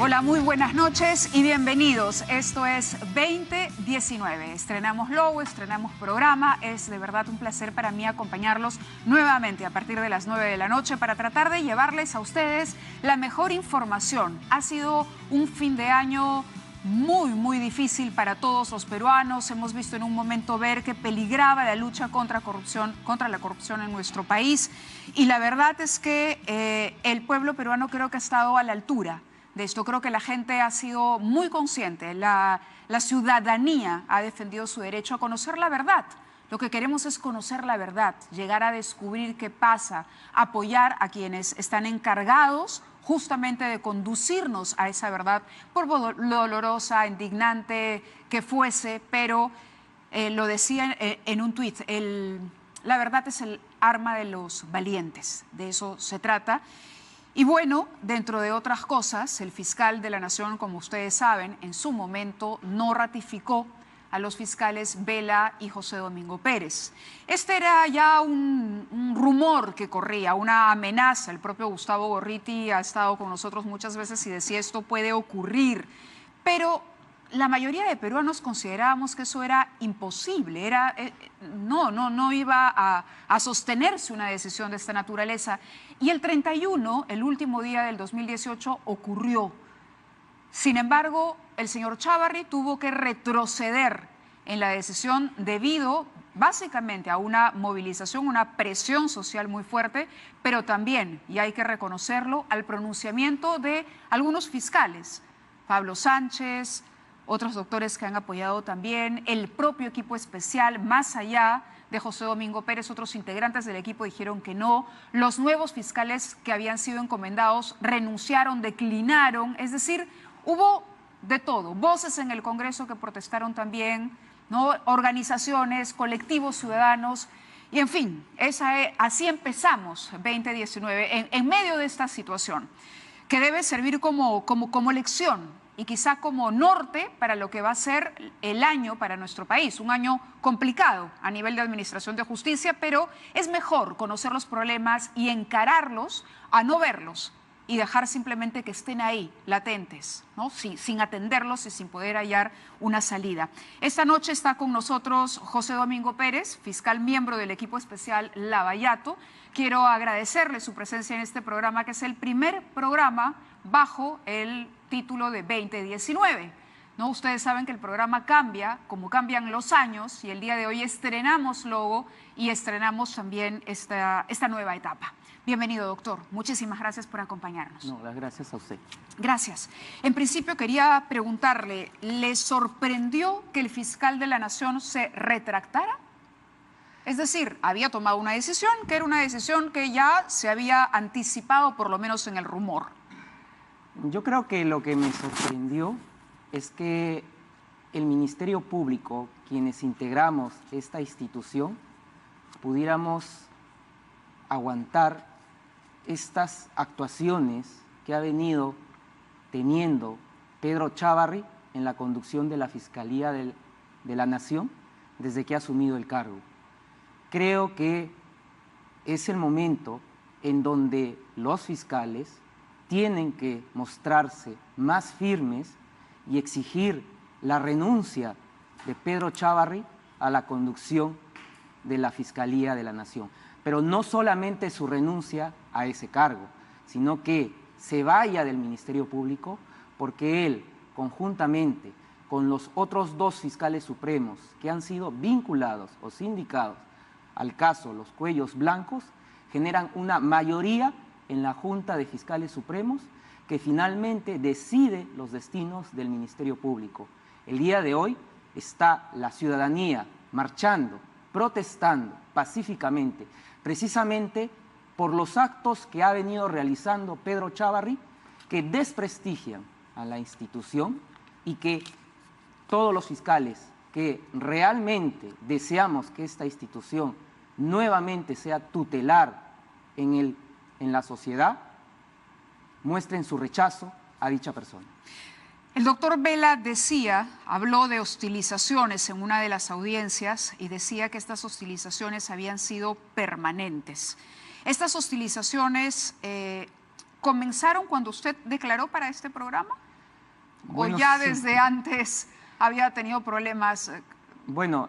Hola, muy buenas noches y bienvenidos. Esto es 2019. Estrenamos logo, estrenamos programa. Es de verdad un placer para mí acompañarlos nuevamente a partir de las 9 de la noche para tratar de llevarles a ustedes la mejor información. Ha sido un fin de año muy difícil para todos los peruanos. Hemos visto en un momento ver que peligraba la lucha contra la corrupción en nuestro país. Y la verdad es que el pueblo peruano creo que ha estado a la altura de esto. Creo que la gente ha sido muy consciente, la ciudadanía ha defendido su derecho a conocer la verdad. Lo que queremos es conocer la verdad, llegar a descubrir qué pasa, apoyar a quienes están encargados justamente de conducirnos a esa verdad, por dolorosa, indignante que fuese, pero lo decía en un tuit, la verdad es el arma de los valientes, de eso se trata. Y bueno, dentro de otras cosas, el fiscal de la Nación, como ustedes saben, en su momento no ratificó a los fiscales Vela y José Domingo Pérez. Este era ya un rumor que corría, una amenaza. El propio Gustavo Gorriti ha estado con nosotros muchas veces y decía esto puede ocurrir, pero la mayoría de peruanos considerábamos que eso era imposible, no iba a sostenerse una decisión de esta naturaleza. Y el 31, el último día del 2018, ocurrió. Sin embargo, el señor Chávarri tuvo que retroceder en la decisión debido básicamente a una movilización, una presión social muy fuerte, pero también, y hay que reconocerlo, al pronunciamiento de algunos fiscales, Pablo Sánchez, otros doctores que han apoyado también, el propio equipo especial, más allá de José Domingo Pérez, otros integrantes del equipo dijeron que no. Los nuevos fiscales que habían sido encomendados renunciaron, declinaron, es decir, hubo de todo. Voces en el Congreso que protestaron también, ¿no? Organizaciones, colectivos ciudadanos, y en fin, así empezamos 2019, en medio de esta situación, que debe servir como lección y quizá como norte para lo que va a ser el año para nuestro país. Un año complicado a nivel de administración de justicia, pero es mejor conocer los problemas y encararlos a no verlos y dejar simplemente que estén ahí, latentes, ¿no? Sin atenderlos y sin poder hallar una salida. Esta noche está con nosotros José Domingo Pérez, fiscal miembro del equipo especial Lavallato. Quiero agradecerle su presencia en este programa, que es el primer programa bajo el título de 2019. ¿No? Ustedes saben que el programa cambia, como cambian los años, y el día de hoy estrenamos logo y estrenamos también esta nueva etapa. Bienvenido, doctor. Muchísimas gracias por acompañarnos. No, las gracias a usted. Gracias. En principio quería preguntarle, ¿le sorprendió que el fiscal de la Nación se retractara? Es decir, había tomado una decisión que era una decisión que ya se había anticipado, por lo menos en el rumor. Yo creo que lo que me sorprendió es que el Ministerio Público, quienes integramos esta institución, pudiéramos aguantar estas actuaciones que ha venido teniendo Pedro Chávarri en la conducción de la Fiscalía de la Nación desde que ha asumido el cargo. Creo que es el momento en donde los fiscales tienen que mostrarse más firmes y exigir la renuncia de Pedro Chávarri a la conducción de la Fiscalía de la Nación. Pero no solamente su renuncia a ese cargo, sino que se vaya del Ministerio Público, porque él, conjuntamente con los otros dos fiscales supremos que han sido vinculados o sindicados al caso Los Cuellos Blancos, generan una mayoría en la Junta de Fiscales Supremos que finalmente decide los destinos del Ministerio Público. El día de hoy está la ciudadanía marchando, protestando pacíficamente, precisamente por los actos que ha venido realizando Pedro Chávarri, que desprestigian a la institución y que todos los fiscales que realmente deseamos que esta institución nuevamente sea tutelar en la sociedad, muestren su rechazo a dicha persona. El doctor Vela habló de hostilizaciones en una de las audiencias y decía que estas hostilizaciones habían sido permanentes. Estas hostilizaciones comenzaron cuando usted declaró para este programa. ¿O ya desde antes había tenido problemas? Bueno,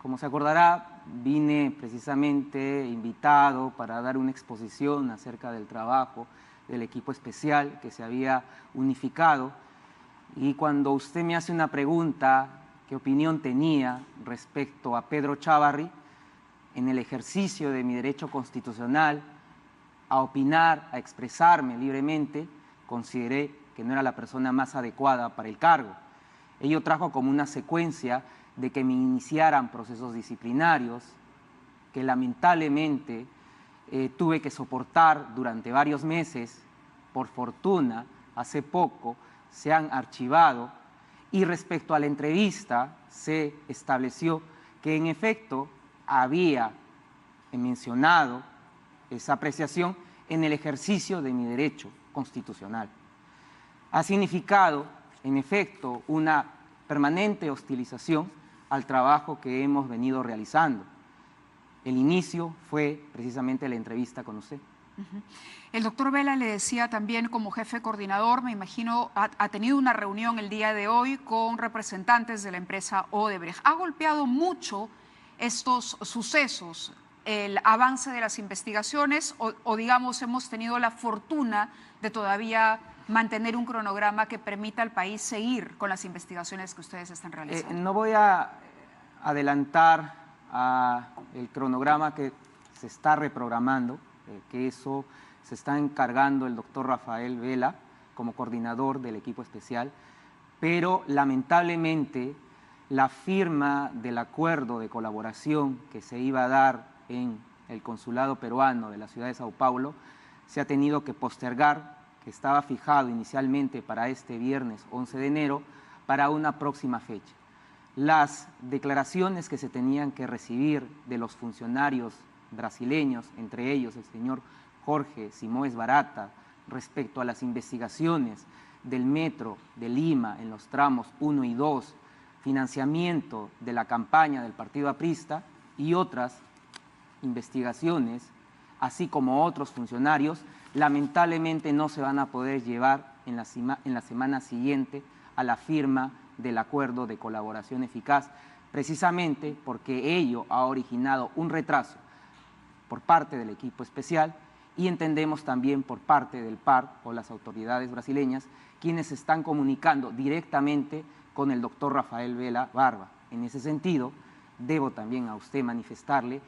como se acordará, vine precisamente invitado para dar una exposición acerca del trabajo del equipo especial que se había unificado. Y cuando usted me hace una pregunta, ¿qué opinión tenía respecto a Pedro Chávarri en el ejercicio de mi derecho constitucional a opinar, a expresarme libremente? Consideré que no era la persona más adecuada para el cargo. Ello trajo como una secuencia de que me iniciaran procesos disciplinarios que lamentablemente tuve que soportar durante varios meses. Por fortuna, hace poco se han archivado, y respecto a la entrevista se estableció que en efecto había mencionado esa apreciación en el ejercicio de mi derecho constitucional. Ha significado, en efecto, una permanente hostilización al trabajo que hemos venido realizando. El inicio fue precisamente la entrevista con usted. El doctor Vela le decía también, como jefe coordinador, me imagino, ha tenido una reunión el día de hoy con representantes de la empresa Odebrecht. ¿Ha golpeado mucho estos sucesos, el avance de las investigaciones, o digamos, hemos tenido la fortuna de todavía mantener un cronograma que permita al país seguir con las investigaciones que ustedes están realizando? No voy a adelantar el cronograma que se está reprogramando, que eso se está encargando el doctor Rafael Vela como coordinador del equipo especial, pero lamentablemente la firma del acuerdo de colaboración que se iba a dar en el consulado peruano de la ciudad de Sao Paulo se ha tenido que postergar, que estaba fijado inicialmente para este viernes 11 de enero, para una próxima fecha. Las declaraciones que se tenían que recibir de los funcionarios brasileños, entre ellos el señor Jorge Simões Barata, respecto a las investigaciones del metro de Lima en los tramos 1 y 2, financiamiento de la campaña del Partido Aprista y otras investigaciones, así como otros funcionarios, lamentablemente no se van a poder llevar en la semana siguiente a la firma del acuerdo de colaboración eficaz, precisamente porque ello ha originado un retraso por parte del equipo especial y entendemos también por parte del PAR o las autoridades brasileñas, quienes se están comunicando directamente con el doctor Rafael Vela Barba. En ese sentido, debo también a usted manifestarle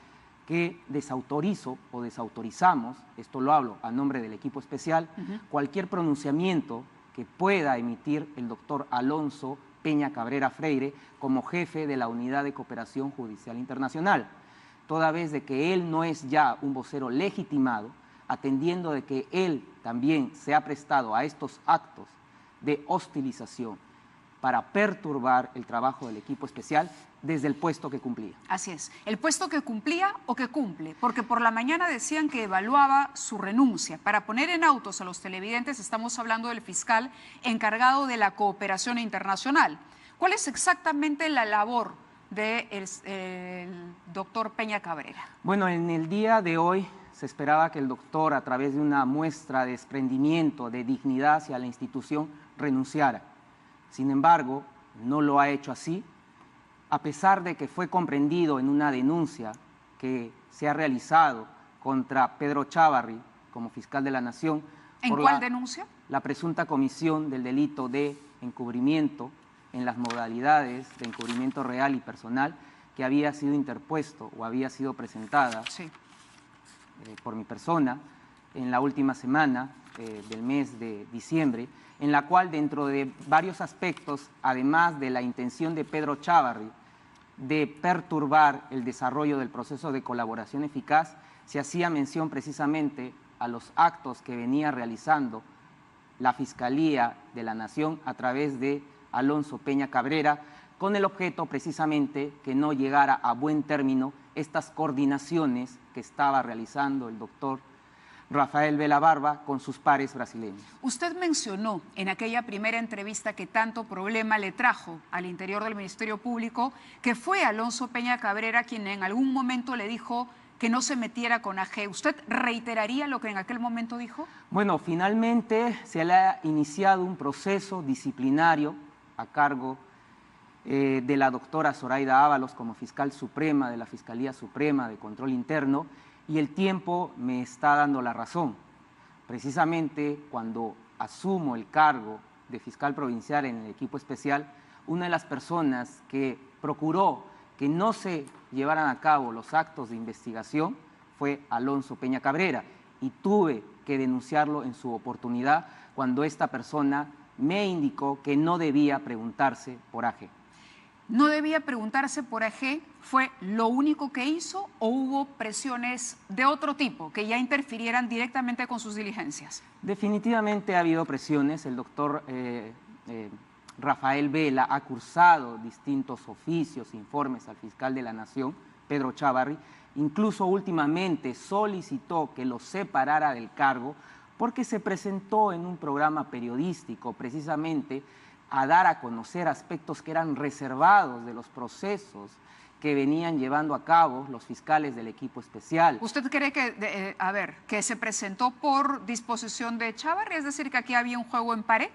que desautorizo o desautorizamos, esto lo hablo a nombre del equipo especial, cualquier pronunciamiento que pueda emitir el doctor Alonso Peña Cabrera Freire como jefe de la Unidad de Cooperación Judicial Internacional, toda vez de que él no es ya un vocero legitimado, atendiendo de que él también se ha prestado a estos actos de hostilización para perturbar el trabajo del equipo especial desde el puesto que cumplía. Así es. ¿El puesto que cumplía o que cumple? Porque por la mañana decían que evaluaba su renuncia. Para poner en autos a los televidentes, estamos hablando del fiscal encargado de la cooperación internacional. ¿Cuál es exactamente la labor del doctor Peña Cabrera? Bueno, en el día de hoy se esperaba que el doctor, a través de una muestra de desprendimiento, de dignidad hacia la institución, renunciara. Sin embargo, no lo ha hecho así, a pesar de que fue comprendido en una denuncia que se ha realizado contra Pedro Chávarri como fiscal de la Nación. ¿En cuál denuncia? La presunta comisión del delito de encubrimiento en las modalidades de encubrimiento real y personal que había sido interpuesto o había sido presentada por mi persona en la última semana del mes de diciembre, en la cual dentro de varios aspectos, además de la intención de Pedro Chávarri de perturbar el desarrollo del proceso de colaboración eficaz, se hacía mención precisamente a los actos que venía realizando la Fiscalía de la Nación a través de Alonso Peña Cabrera, con el objeto precisamente que no llegara a buen término estas coordinaciones que estaba realizando el doctor Rafael Vela Barba con sus pares brasileños. Usted mencionó en aquella primera entrevista que tanto problema le trajo al interior del Ministerio Público que fue Alonso Peña Cabrera quien en algún momento le dijo que no se metiera con AG. ¿Usted reiteraría lo que en aquel momento dijo? Bueno, finalmente se le ha iniciado un proceso disciplinario a cargo de la doctora Zoraida Ábalos como fiscal suprema de la Fiscalía Suprema de Control Interno, y el tiempo me está dando la razón. Precisamente cuando asumo el cargo de fiscal provincial en el equipo especial, una de las personas que procuró que no se llevaran a cabo los actos de investigación fue Alonso Peña Cabrera, y tuve que denunciarlo en su oportunidad cuando esta persona me indicó que no debía preguntarse por AG. ¿No debía preguntarse por AG? ¿Fue lo único que hizo o hubo presiones de otro tipo que ya interfirieran directamente con sus diligencias? Definitivamente ha habido presiones. El doctor Rafael Vela ha cursado distintos oficios, informes al fiscal de la Nación, Pedro Chávarri. Incluso últimamente solicitó que lo separara del cargo porque se presentó en un programa periodístico precisamente a dar a conocer aspectos que eran reservados de los procesos que venían llevando a cabo los fiscales del equipo especial. ¿Usted cree que, que se presentó por disposición de Chávarri? Es decir, que aquí había un juego en pared.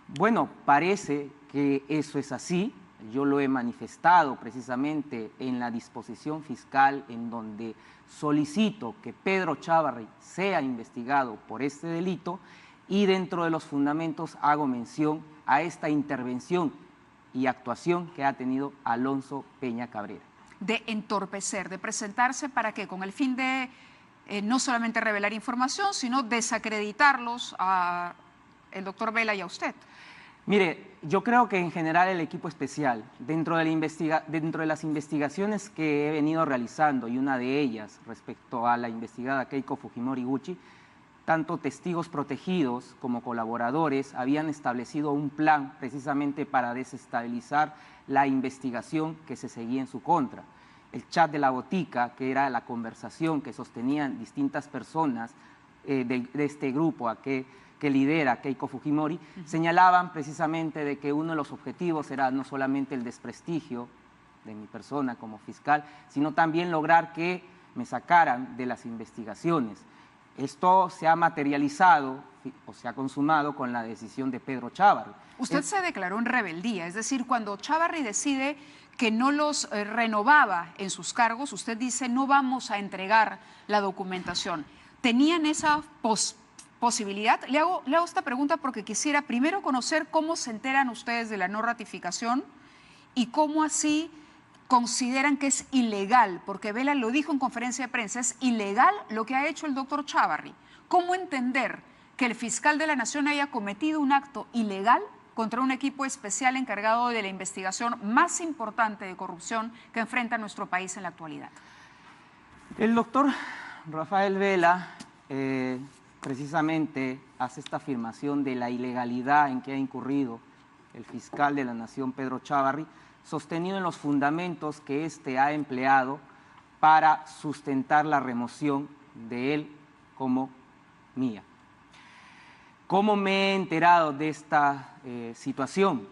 Bueno, parece que eso es así. Yo lo he manifestado precisamente en la disposición fiscal en donde solicito que Pedro Chávarri sea investigado por este delito, y dentro de los fundamentos hago mención a esta intervención y actuación que ha tenido Alonso Peña Cabrera. De entorpecer, de presentarse para que con el fin de no solamente revelar información, sino desacreditarlos a el doctor Vela y a usted. Mire, yo creo que en general el equipo especial, dentro de las investigaciones que he venido realizando, y una de ellas respecto a la investigada Keiko Fujimori Gucci, tanto testigos protegidos como colaboradores habían establecido un plan precisamente para desestabilizar la investigación que se seguía en su contra. El chat de la botica, que era la conversación que sostenían distintas personas de este grupo que lidera Keiko Fujimori, señalaban precisamente de que uno de los objetivos era no solamente el desprestigio de mi persona como fiscal, sino también lograr que me sacaran de las investigaciones. Esto se ha materializado o se ha consumado con la decisión de Pedro Chávarri. Usted se declaró en rebeldía, es decir, cuando Chávarri decide que no los renovaba en sus cargos, usted dice no vamos a entregar la documentación. ¿Tenían esa posibilidad? Le hago esta pregunta porque quisiera primero conocer cómo se enteran ustedes de la no ratificación y cómo así consideran que es ilegal, porque Vela lo dijo en conferencia de prensa, es ilegal lo que ha hecho el doctor Chávarri. ¿Cómo entender que el fiscal de la Nación haya cometido un acto ilegal contra un equipo especial encargado de la investigación más importante de corrupción que enfrenta nuestro país en la actualidad? El doctor Rafael Vela precisamente hace esta afirmación de la ilegalidad en que ha incurrido el fiscal de la Nación, Pedro Chávarri, sostenido en los fundamentos que éste ha empleado para sustentar la remoción de él como mía. ¿Cómo me he enterado de esta situación?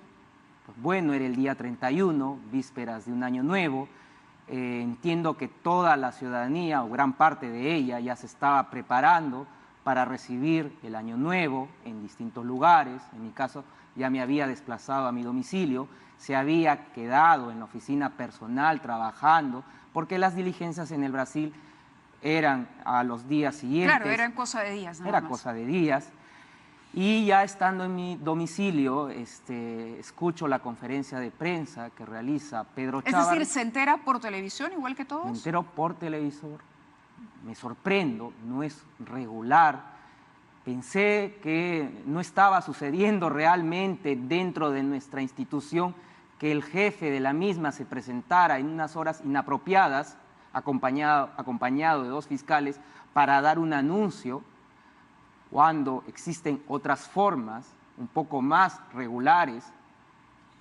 Pues bueno, era el día 31, vísperas de un año nuevo. Entiendo que toda la ciudadanía, o gran parte de ella, ya se estaba preparando para recibir el año nuevo en distintos lugares. En mi caso, ya me había desplazado a mi domicilio, se había quedado en la oficina personal trabajando, porque las diligencias en el Brasil eran a los días siguientes. Claro, eran cosa de días. Era cosa de días. Y ya estando en mi domicilio, escucho la conferencia de prensa que realiza Pedro Chávarri. Es decir, ¿se entera por televisión igual que todos? Me entero por televisor, me sorprendo, no es regular. Pensé que no estaba sucediendo realmente dentro de nuestra institución que el jefe de la misma se presentara en unas horas inapropiadas, acompañado de dos fiscales, para dar un anuncio, cuando existen otras formas un poco más regulares,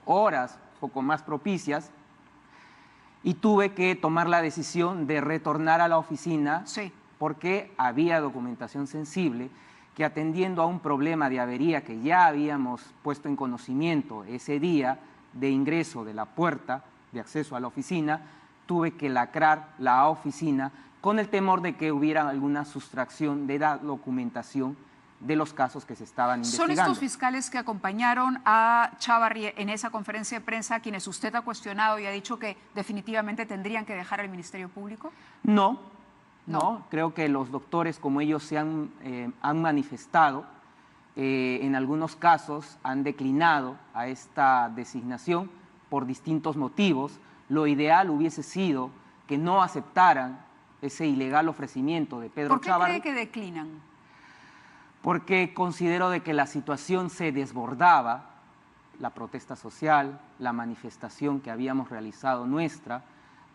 horas un poco más propicias, y tuve que tomar la decisión de retornar a la oficina porque había documentación sensible que, atendiendo a un problema de avería que ya habíamos puesto en conocimiento ese día de ingreso de la puerta de acceso a la oficina, tuve que lacrar la oficina con el temor de que hubiera alguna sustracción de la documentación de los casos que se estaban investigando. ¿Son estos fiscales que acompañaron a Chávarri en esa conferencia de prensa a quienes usted ha cuestionado y ha dicho que definitivamente tendrían que dejar el Ministerio Público? No. Creo que los doctores, como ellos se han manifestado, en algunos casos han declinado a esta designación por distintos motivos. Lo ideal hubiese sido que no aceptaran ese ilegal ofrecimiento de Pedro Chávarri. ¿Por qué cree que declinan? Porque considero de que la situación se desbordaba, la protesta social, la manifestación que habíamos realizado nuestra,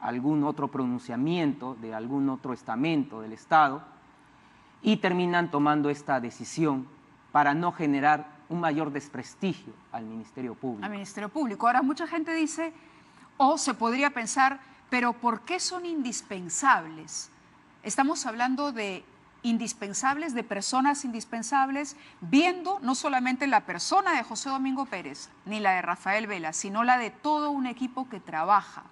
algún otro pronunciamiento de algún otro estamento del Estado, y terminan tomando esta decisión para no generar un mayor desprestigio al Ministerio Público. Al Ministerio Público. Ahora, mucha gente dice, o se podría pensar, pero ¿por qué son indispensables? Estamos hablando de indispensables, de personas indispensables, viendo no solamente la persona de José Domingo Pérez, ni la de Rafael Vela, sino la de todo un equipo que trabaja.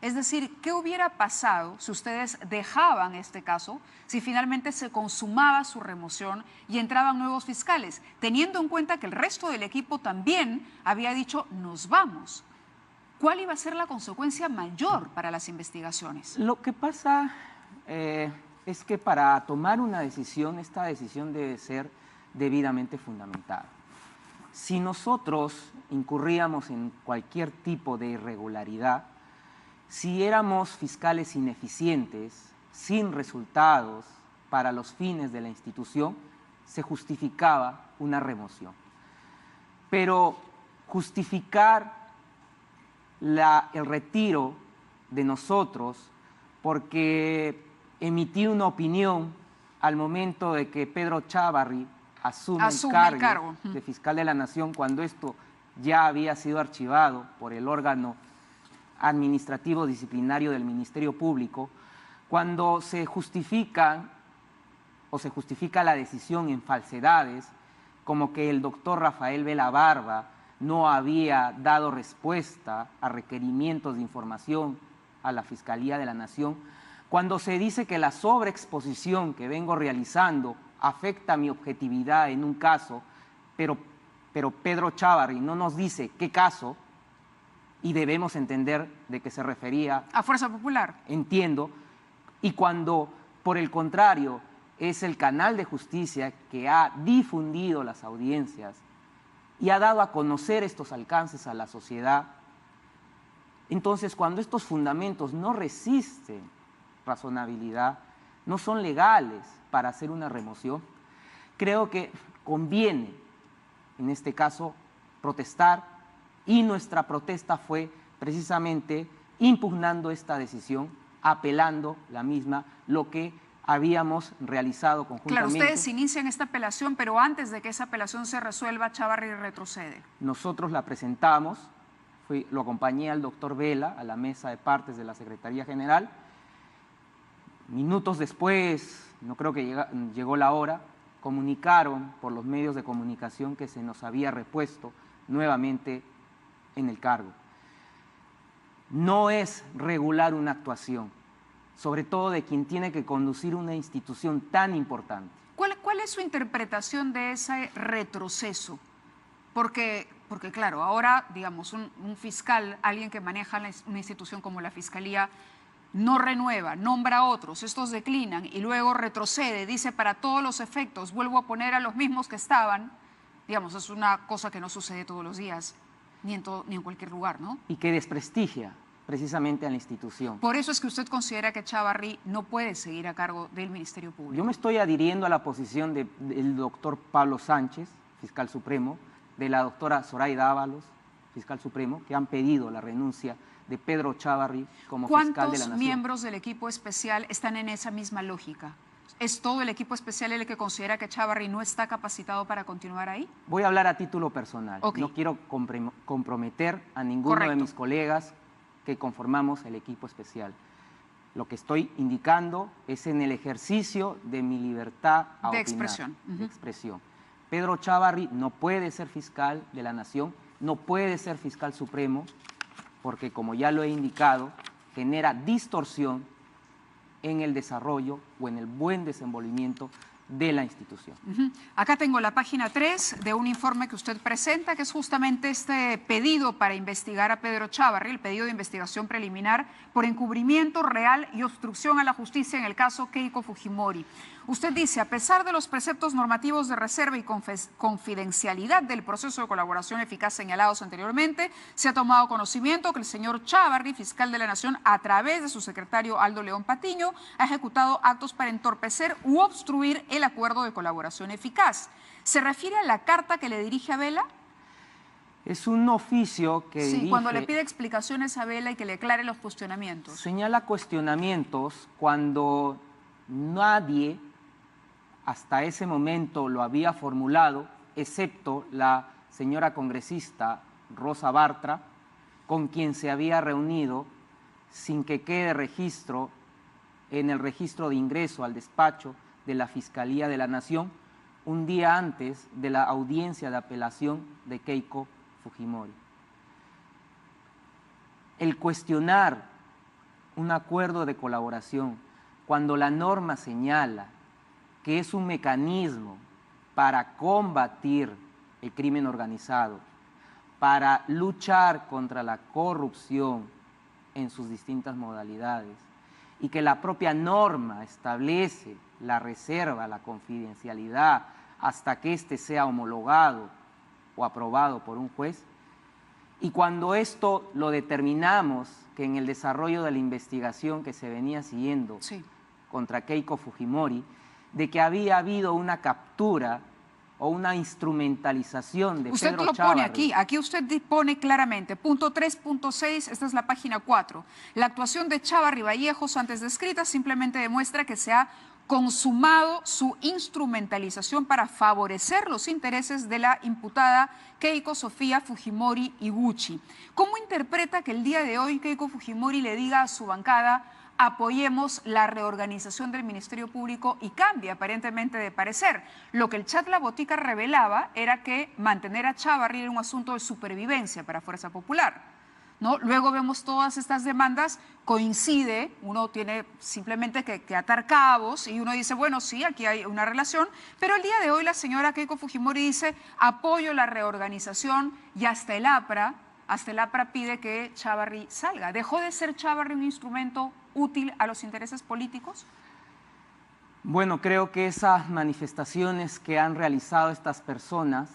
Es decir, ¿qué hubiera pasado si ustedes dejaban este caso, si finalmente se consumaba su remoción y entraban nuevos fiscales, teniendo en cuenta que el resto del equipo también había dicho, nos vamos? ¿Cuál iba a ser la consecuencia mayor para las investigaciones? Lo que pasa es que para tomar una decisión, esta decisión debe ser debidamente fundamentada. Si nosotros incurríamos en cualquier tipo de irregularidad, si éramos fiscales ineficientes, sin resultados para los fines de la institución, se justificaba una remoción. Pero justificar el retiro de nosotros porque emití una opinión al momento de que Pedro Chávarri asume el cargo de fiscal de la Nación, cuando esto ya había sido archivado por el órgano administrativo disciplinario del Ministerio Público, cuando se justifica la decisión en falsedades, como que el doctor Rafael Vela Barba no había dado respuesta a requerimientos de información a la Fiscalía de la Nación, cuando se dice que la sobreexposición que vengo realizando afecta mi objetividad en un caso, pero Pedro Chávarri no nos dice qué caso, y debemos entender de qué se refería. ¿A Fuerza Popular? Entiendo. Y cuando, por el contrario, es el canal de justicia que ha difundido las audiencias y ha dado a conocer estos alcances a la sociedad, entonces cuando estos fundamentos no resisten razonabilidad, no son legales para hacer una remoción, creo que conviene, en este caso, protestar. Y nuestra protesta fue precisamente impugnando esta decisión, apelando la misma, lo que habíamos realizado conjuntamente. Claro, ustedes inician esta apelación, pero antes de que esa apelación se resuelva, Chávarri retrocede. Nosotros la presentamos, lo acompañé al doctor Vela a la mesa de partes de la Secretaría General. Minutos después, no creo que llegó la hora, comunicaron por los medios de comunicación que se nos había repuesto nuevamente en el cargo. No es regular una actuación, sobre todo de quien tiene que conducir una institución tan importante. ¿Cuál es su interpretación de ese retroceso? Porque claro, ahora, digamos, un fiscal, alguien que maneja una institución como la Fiscalía, no renueva, nombra a otros, estos declinan y luego retrocede, dice para todos los efectos, vuelvo a poner a los mismos que estaban. Digamos, es una cosa que no sucede todos los días. Ni en cualquier lugar, ¿no? Y que desprestigia precisamente a la institución. Por eso es que usted considera que Chávarri no puede seguir a cargo del Ministerio Público. Yo me estoy adhiriendo a la posición del doctor Pablo Sánchez, fiscal supremo, de la doctora Zoraida Ábalos, fiscal supremo, que han pedido la renuncia de Pedro Chávarri como fiscal de la Nación. ¿Cuántos miembros del equipo especial están en esa misma lógica? ¿Es todo el equipo especial el que considera que Chávarri no está capacitado para continuar ahí? Voy a hablar a título personal. Okay. No quiero comprometer a ninguno de mis colegas que conformamos el equipo especial. Lo que estoy indicando es en el ejercicio de mi libertad a opinar, expresión. De expresión. Pedro Chávarri no puede ser fiscal de la Nación, no puede ser fiscal supremo, porque como ya lo he indicado, genera distorsión en el desarrollo o en el buen desenvolvimiento de la institución. Acá tengo la página 3 de un informe que usted presenta, que es justamente este pedido para investigar a Pedro Chávarri, el pedido de investigación preliminar por encubrimiento real y obstrucción a la justicia en el caso Keiko Fujimori. Usted dice, a pesar de los preceptos normativos de reserva y confidencialidad del proceso de colaboración eficaz señalados anteriormente, se ha tomado conocimiento que el señor Chávarri, fiscal de la Nación, a través de su secretario Aldo León Patiño, ha ejecutado actos para entorpecer u obstruir el acuerdo de colaboración eficaz. ¿Se refiere a la carta que le dirige a Vela? Es un oficio que sí, dirige, cuando le pide explicaciones a Vela y que le aclare los cuestionamientos. Señala cuestionamientos cuando nadie hasta ese momento lo había formulado, excepto la señora congresista Rosa Bartra, con quien se había reunido sin que quede registro en el registro de ingreso al despacho de la Fiscalía de la Nación, un día antes de la audiencia de apelación de Keiko Fujimori. El cuestionar un acuerdo de colaboración cuando la norma señala que es un mecanismo para combatir el crimen organizado, para luchar contra la corrupción en sus distintas modalidades, y que la propia norma establece la reserva, la confidencialidad, hasta que éste sea homologado o aprobado por un juez. Y cuando esto lo determinamos, que en el desarrollo de la investigación que se venía siguiendo contra Keiko Fujimori, de que había habido una captura o una instrumentalización de usted Pedro lo Chávarri. Pone aquí usted pone claramente, punto 3.6, esta es la página 4. La actuación de Chávarri Vallejos antes descrita simplemente demuestra que se ha consumado su instrumentalización para favorecer los intereses de la imputada Keiko Sofía Fujimori Iguchi. ¿Cómo interpreta que el día de hoy Keiko Fujimori le diga a su bancada apoyemos la reorganización del Ministerio Público y cambie aparentemente de parecer? Lo que el chat La Botica revelaba era que mantener a Chávarri era un asunto de supervivencia para Fuerza Popular, ¿no? Luego vemos todas estas demandas, coincide, uno tiene simplemente que atar cabos y uno dice, bueno, sí, aquí hay una relación, pero el día de hoy la señora Keiko Fujimori dice, apoyo la reorganización y hasta el APRA pide que Chávarri salga. ¿Dejó de ser Chávarri un instrumento útil a los intereses políticos? Bueno, creo que esas manifestaciones que han realizado estas personas,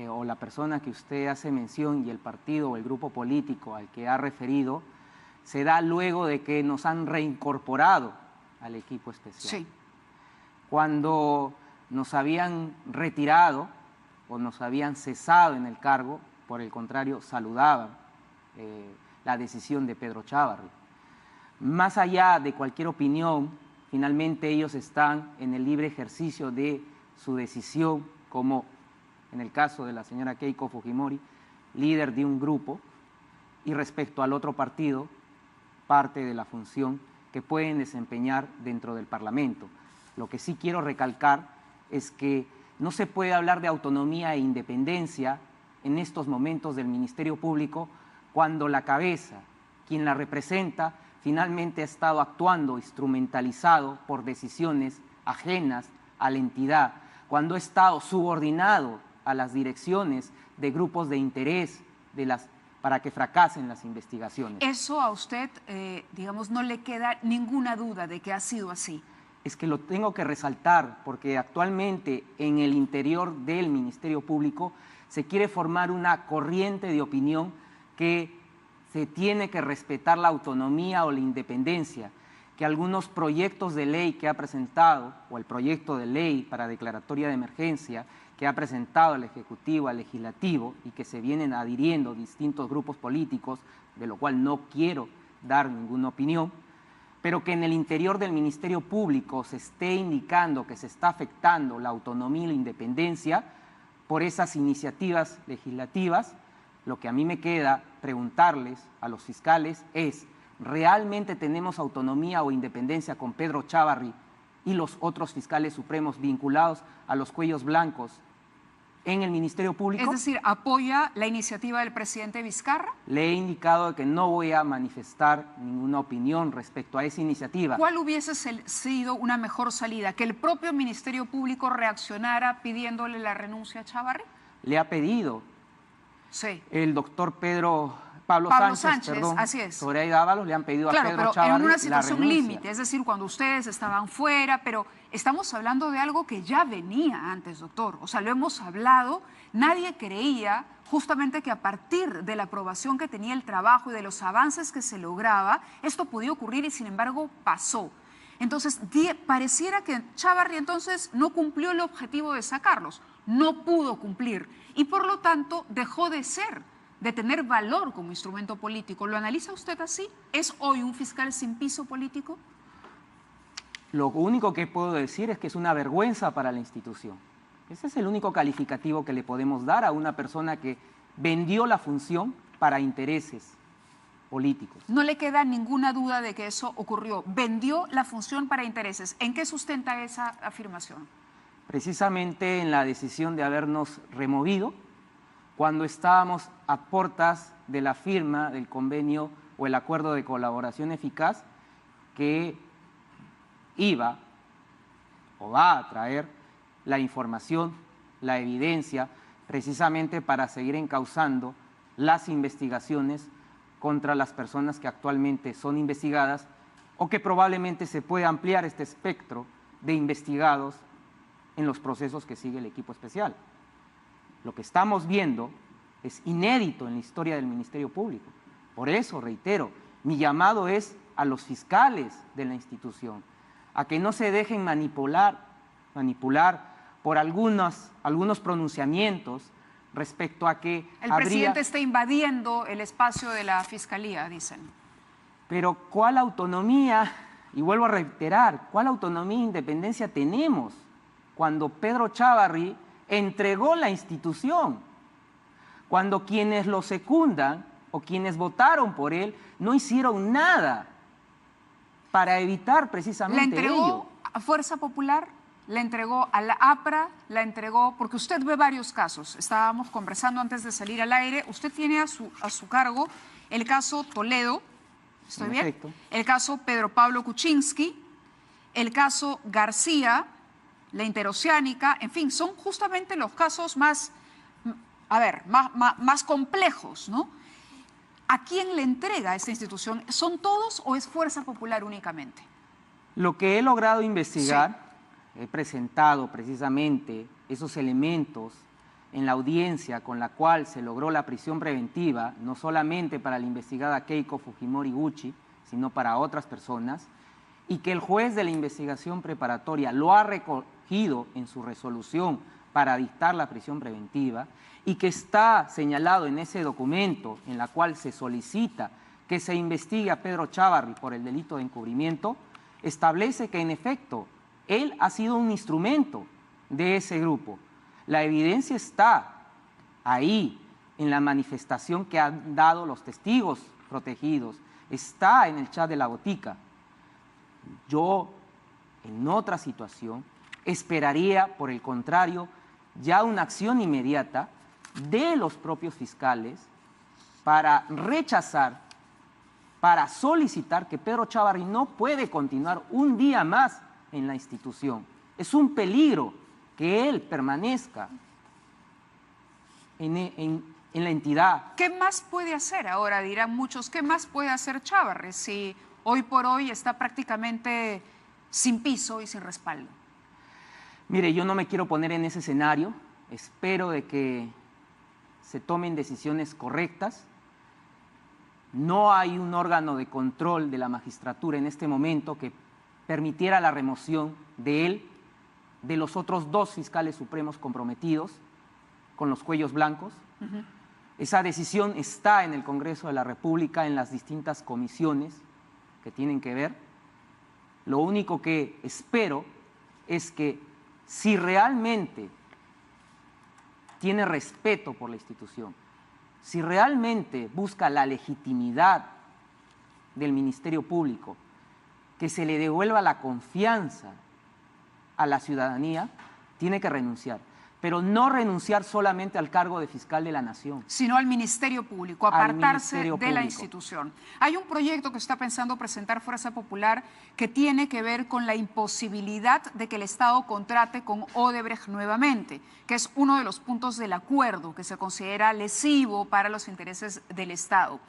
o la persona que usted hace mención y el partido o el grupo político al que ha referido, se da luego de que nos han reincorporado al equipo especial. Sí. Cuando nos habían retirado o nos habían cesado en el cargo, por el contrario, saludaban la decisión de Pedro Chávarri. Más allá de cualquier opinión, finalmente ellos están en el libre ejercicio de su decisión, como en el caso de la señora Keiko Fujimori, líder de un grupo, y respecto al otro partido, parte de la función que pueden desempeñar dentro del Parlamento. Lo que sí quiero recalcar es que no se puede hablar de autonomía e independencia en estos momentos del Ministerio Público cuando la cabeza, quien la representa, finalmente ha estado actuando instrumentalizado por decisiones ajenas a la entidad, cuando ha estado subordinado a las direcciones de grupos de interés para que fracasen las investigaciones. Eso a usted, digamos, no le queda ninguna duda de que ha sido así. Es que lo tengo que resaltar porque actualmente en el interior del Ministerio Público se quiere formar una corriente de opinión que se tiene que respetar la autonomía o la independencia, que algunos proyectos de ley que ha presentado, o el proyecto de ley para declaratoria de emergencia que ha presentado el Ejecutivo al Legislativo y que se vienen adhiriendo distintos grupos políticos, de lo cual no quiero dar ninguna opinión, pero que en el interior del Ministerio Público se esté indicando que se está afectando la autonomía y la independencia por esas iniciativas legislativas, lo que a mí me queda preguntarles a los fiscales es, ¿realmente tenemos autonomía o independencia con Pedro Chávarri y los otros fiscales supremos vinculados a los cuellos blancos en el Ministerio Público. Es decir, ¿apoya la iniciativa del presidente Vizcarra? Le he indicado que no voy a manifestar ninguna opinión respecto a esa iniciativa. ¿Cuál hubiese sido una mejor salida? ¿Que el propio Ministerio Público reaccionara pidiéndole la renuncia a Chávarri? Le ha pedido Sí. el doctor Pablo Sánchez, perdón, así es. Zoraida Ábalos, le han pedido Claro, a Pedro pero Chávarri en una la situación renuncia. límite, es decir, cuando ustedes estaban fuera, pero estamos hablando de algo que ya venía antes, doctor. O sea, lo hemos hablado, nadie creía justamente que a partir de la aprobación que tenía el trabajo y de los avances que se lograba, esto podía ocurrir y sin embargo pasó. Entonces, pareciera que Chávarri entonces no cumplió el objetivo de sacarlos, no pudo cumplir y por lo tanto dejó de tener valor como instrumento político. ¿Lo analiza usted así? ¿Es hoy un fiscal sin piso político? Lo único que puedo decir es que es una vergüenza para la institución. Ese es el único calificativo que le podemos dar a una persona que vendió la función para intereses políticos. No le queda ninguna duda de que eso ocurrió. Vendió la función para intereses. ¿En qué sustenta esa afirmación? Precisamente en la decisión de habernos removido cuando estábamos a puertas de la firma del convenio o el acuerdo de colaboración eficaz que iba o va a traer la información, la evidencia, precisamente para seguir encauzando las investigaciones contra las personas que actualmente son investigadas o que probablemente se pueda ampliar este espectro de investigados en los procesos que sigue el equipo especial. Lo que estamos viendo es inédito en la historia del Ministerio Público. Por eso, reitero, mi llamado es a los fiscales de la institución, a que no se dejen manipular por algunos pronunciamientos respecto a que el presidente está invadiendo el espacio de la Fiscalía, dicen. Pero ¿cuál autonomía? Y vuelvo a reiterar, ¿cuál autonomía e independencia tenemos cuando Pedro Chávarri entregó la institución? Cuando quienes lo secundan o quienes votaron por él no hicieron nada para evitar precisamente ¿La entregó ello. a Fuerza Popular? ¿La entregó a la APRA? ¿La entregó? Porque usted ve varios casos. Estábamos conversando antes de salir al aire. Usted tiene a su cargo el caso Toledo, ¿estoy bien? Perfecto. El caso Pedro Pablo Kuczynski, el caso García, la interoceánica, en fin, son justamente los casos más complejos, ¿no? ¿A quién le entrega esta institución? ¿Son todos o es Fuerza Popular únicamente? Lo que he logrado investigar, sí, he presentado precisamente esos elementos en la audiencia con la cual se logró la prisión preventiva, no solamente para la investigada Keiko Fujimori Gucci, sino para otras personas, y que el juez de la investigación preparatoria lo ha recogido en su resolución para dictar la prisión preventiva, y que está señalado en ese documento en la cual se solicita que se investigue a Pedro Chávarri por el delito de encubrimiento, establece que en efecto él ha sido un instrumento de ese grupo. La evidencia está ahí en la manifestación que han dado los testigos protegidos, está en el chat de la botica. Yo, en otra situación, esperaría, por el contrario, ya una acción inmediata de los propios fiscales para rechazar, para solicitar que Pedro Chávarri no puede continuar un día más en la institución. Es un peligro que él permanezca en la entidad. ¿Qué más puede hacer ahora? Dirán muchos, ¿qué más puede hacer Chávarri si hoy por hoy está prácticamente sin piso y sin respaldo? Mire, yo no me quiero poner en ese escenario. Espero de que se tomen decisiones correctas. No hay un órgano de control de la magistratura en este momento que permitiera la remoción de él, de los otros dos fiscales supremos comprometidos con los cuellos blancos. Esa decisión está en el Congreso de la República, en las distintas comisiones que tienen que ver. Lo único que espero es que si realmente tiene respeto por la institución, si realmente busca la legitimidad del Ministerio Público, que se le devuelva la confianza a la ciudadanía, tiene que renunciar. pero no renunciar solamente al cargo de fiscal de la Nación. Sino al Ministerio Público, apartarse Ministerio de la Público. institución. Hay un proyecto que está pensando presentar Fuerza Popular que tiene que ver con la imposibilidad de que el Estado contrate con Odebrecht nuevamente, que es uno de los puntos del acuerdo que se considera lesivo para los intereses del Estado.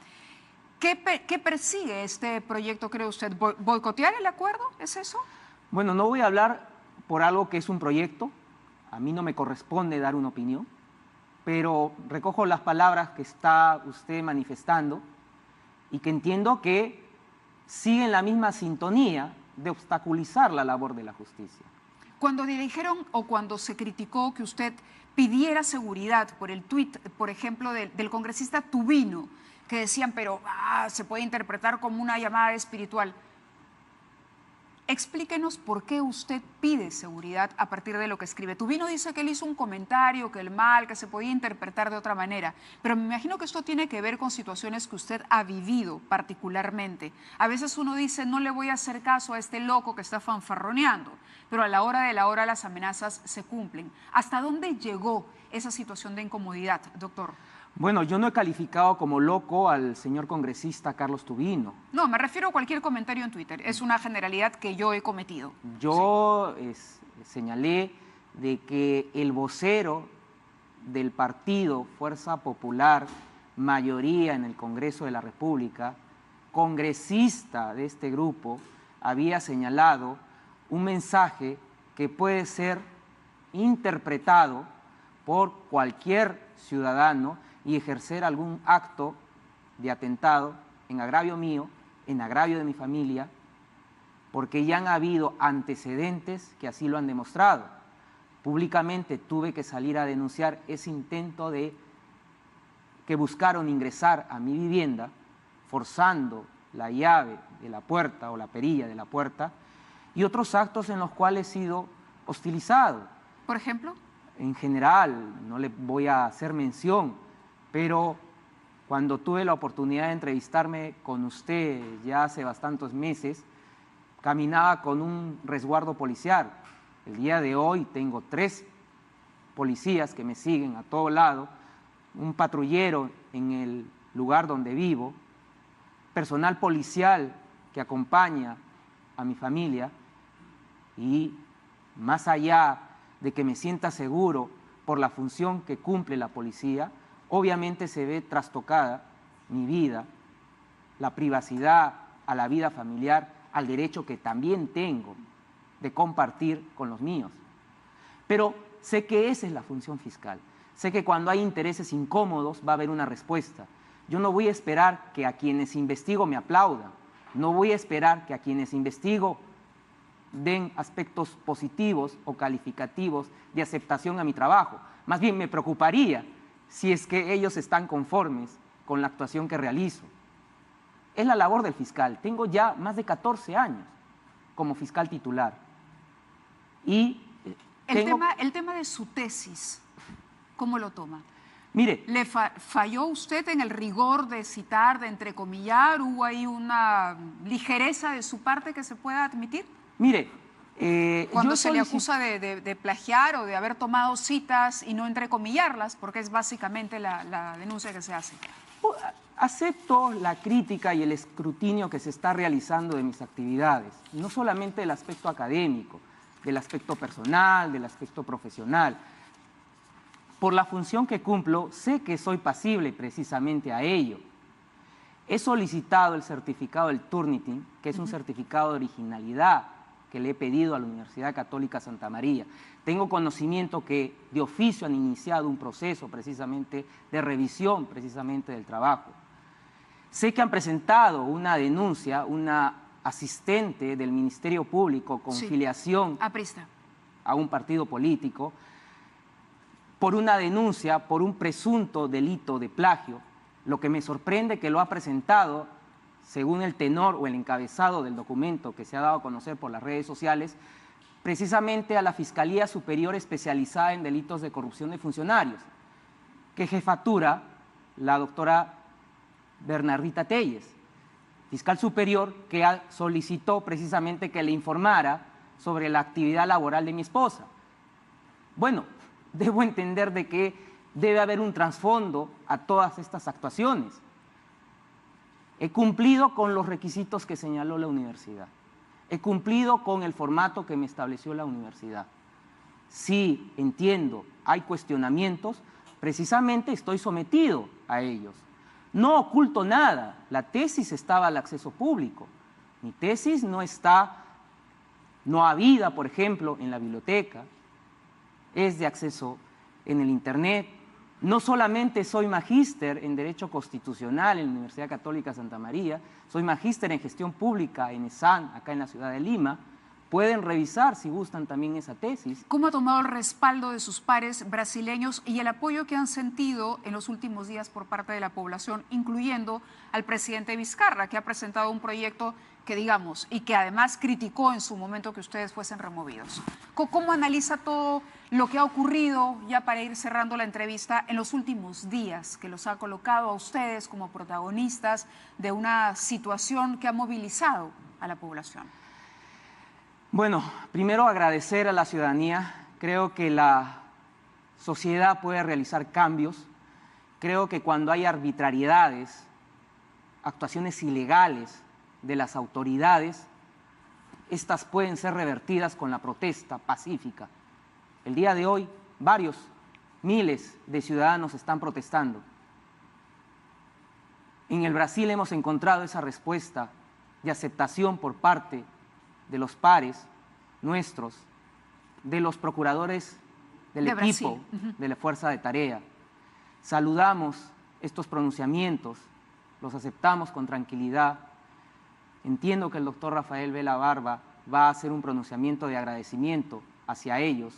¿Qué persigue este proyecto, cree usted? ¿Boicotear el acuerdo? ¿Es eso? Bueno, no voy a hablar por algo que es un proyecto. A mí no me corresponde dar una opinión, pero recojo las palabras que está usted manifestando y que entiendo que siguen la misma sintonía de obstaculizar la labor de la justicia. Cuando le dijeron o cuando se criticó que usted pidiera seguridad por el tuit, por ejemplo, del congresista Tubino, que decían, pero se puede interpretar como una llamada espiritual. Explíquenos por qué usted pide seguridad a partir de lo que escribe. Tubino dice que él hizo un comentario, que el mal, que se podía interpretar de otra manera, pero me imagino que esto tiene que ver con situaciones que usted ha vivido particularmente. A veces uno dice, no le voy a hacer caso a este loco que está fanfarroneando, pero a la hora de la hora las amenazas se cumplen. ¿Hasta dónde llegó esa situación de incomodidad, doctor? Bueno, yo no he calificado como loco al señor congresista Carlos Tubino. No, me refiero a cualquier comentario en Twitter. Es una generalidad que yo he cometido. Yo señalé de que el vocero del partido Fuerza Popular, mayoría en el Congreso de la República, congresista de este grupo, había señalado un mensaje que puede ser interpretado por cualquier ciudadano y ejercer algún acto de atentado en agravio mío, en agravio de mi familia, porque ya han habido antecedentes que así lo han demostrado. Públicamente tuve que salir a denunciar ese intento de que buscaron ingresar a mi vivienda, forzando la llave de la puerta o la perilla de la puerta, y otros actos en los cuales he sido hostilizado. ¿Por ejemplo? En general, no le voy a hacer mención, pero cuando tuve la oportunidad de entrevistarme con usted ya hace bastantes meses, caminaba con un resguardo policial. El día de hoy tengo 3 policías que me siguen a todo lado, un patrullero en el lugar donde vivo, personal policial que acompaña a mi familia y más allá de que me sienta seguro por la función que cumple la policía, obviamente se ve trastocada mi vida, la privacidad, a la vida familiar, al derecho que también tengo de compartir con los míos. Pero sé que esa es la función fiscal. Sé que cuando hay intereses incómodos va a haber una respuesta. Yo no voy a esperar que a quienes investigo me aplaudan. No voy a esperar que a quienes investigo den aspectos positivos o calificativos de aceptación a mi trabajo. Más bien me preocuparía si es que ellos están conformes con la actuación que realizo. Es la labor del fiscal. Tengo ya más de 14 años como fiscal titular. Y el tema de su tesis, ¿cómo lo toma? Mire, ¿Le falló usted en el rigor de citar, de entrecomillar? ¿Hubo ahí una ligereza de su parte que se pueda admitir? Mire, cuando se le acusa de plagiar o de haber tomado citas y no entrecomillarlas, porque es básicamente la denuncia que se hace. Acepto la crítica y el escrutinio que se está realizando de mis actividades, no solamente del aspecto académico, del aspecto personal, del aspecto profesional. Por la función que cumplo, sé que soy pasible precisamente a ello. He solicitado el certificado del Turnitin, que es un certificado de originalidad que le he pedido a la Universidad Católica Santa María. Tengo conocimiento que de oficio han iniciado un proceso precisamente de revisión precisamente del trabajo. Sé que han presentado una denuncia, una asistente del Ministerio Público con filiación a un partido político, por una denuncia, por un presunto delito de plagio. Lo que me sorprende que lo ha presentado, según el tenor o el encabezado del documento que se ha dado a conocer por las redes sociales, precisamente a la Fiscalía Superior Especializada en Delitos de Corrupción de Funcionarios, que jefatura la doctora Bernardita Telles, fiscal superior que solicitó precisamente que le informara sobre la actividad laboral de mi esposa. Bueno, debo entender de que debe haber un trasfondo a todas estas actuaciones. He cumplido con los requisitos que señaló la universidad. He cumplido con el formato que me estableció la universidad. Sí, entiendo, hay cuestionamientos, precisamente estoy sometido a ellos. No oculto nada, la tesis estaba al acceso público. Mi tesis no está, no habida, por ejemplo, en la biblioteca, es de acceso en el Internet. No solamente soy magíster en Derecho Constitucional en la Universidad Católica Santa María, soy magíster en Gestión Pública en ESAN, acá en la ciudad de Lima. Pueden revisar, si gustan, también esa tesis. ¿Cómo ha tomado el respaldo de sus pares brasileños y el apoyo que han sentido en los últimos días por parte de la población, incluyendo al presidente Vizcarra, que ha presentado un proyecto que, digamos, y que además criticó en su momento que ustedes fuesen removidos? ¿Cómo analiza todo lo que ha ocurrido, ya para ir cerrando la entrevista, en los últimos días, que los ha colocado a ustedes como protagonistas de una situación que ha movilizado a la población? Bueno, primero agradecer a la ciudadanía. Creo que la sociedad puede realizar cambios. Creo que cuando hay arbitrariedades, actuaciones ilegales de las autoridades, estas pueden ser revertidas con la protesta pacífica. El día de hoy, miles de ciudadanos están protestando. En el Brasil hemos encontrado esa respuesta de aceptación por parte de los pares nuestros, de los procuradores del equipo de la Fuerza de Tarea. Saludamos estos pronunciamientos, los aceptamos con tranquilidad. Entiendo que el doctor Rafael Vela Barba va a hacer un pronunciamiento de agradecimiento hacia ellos.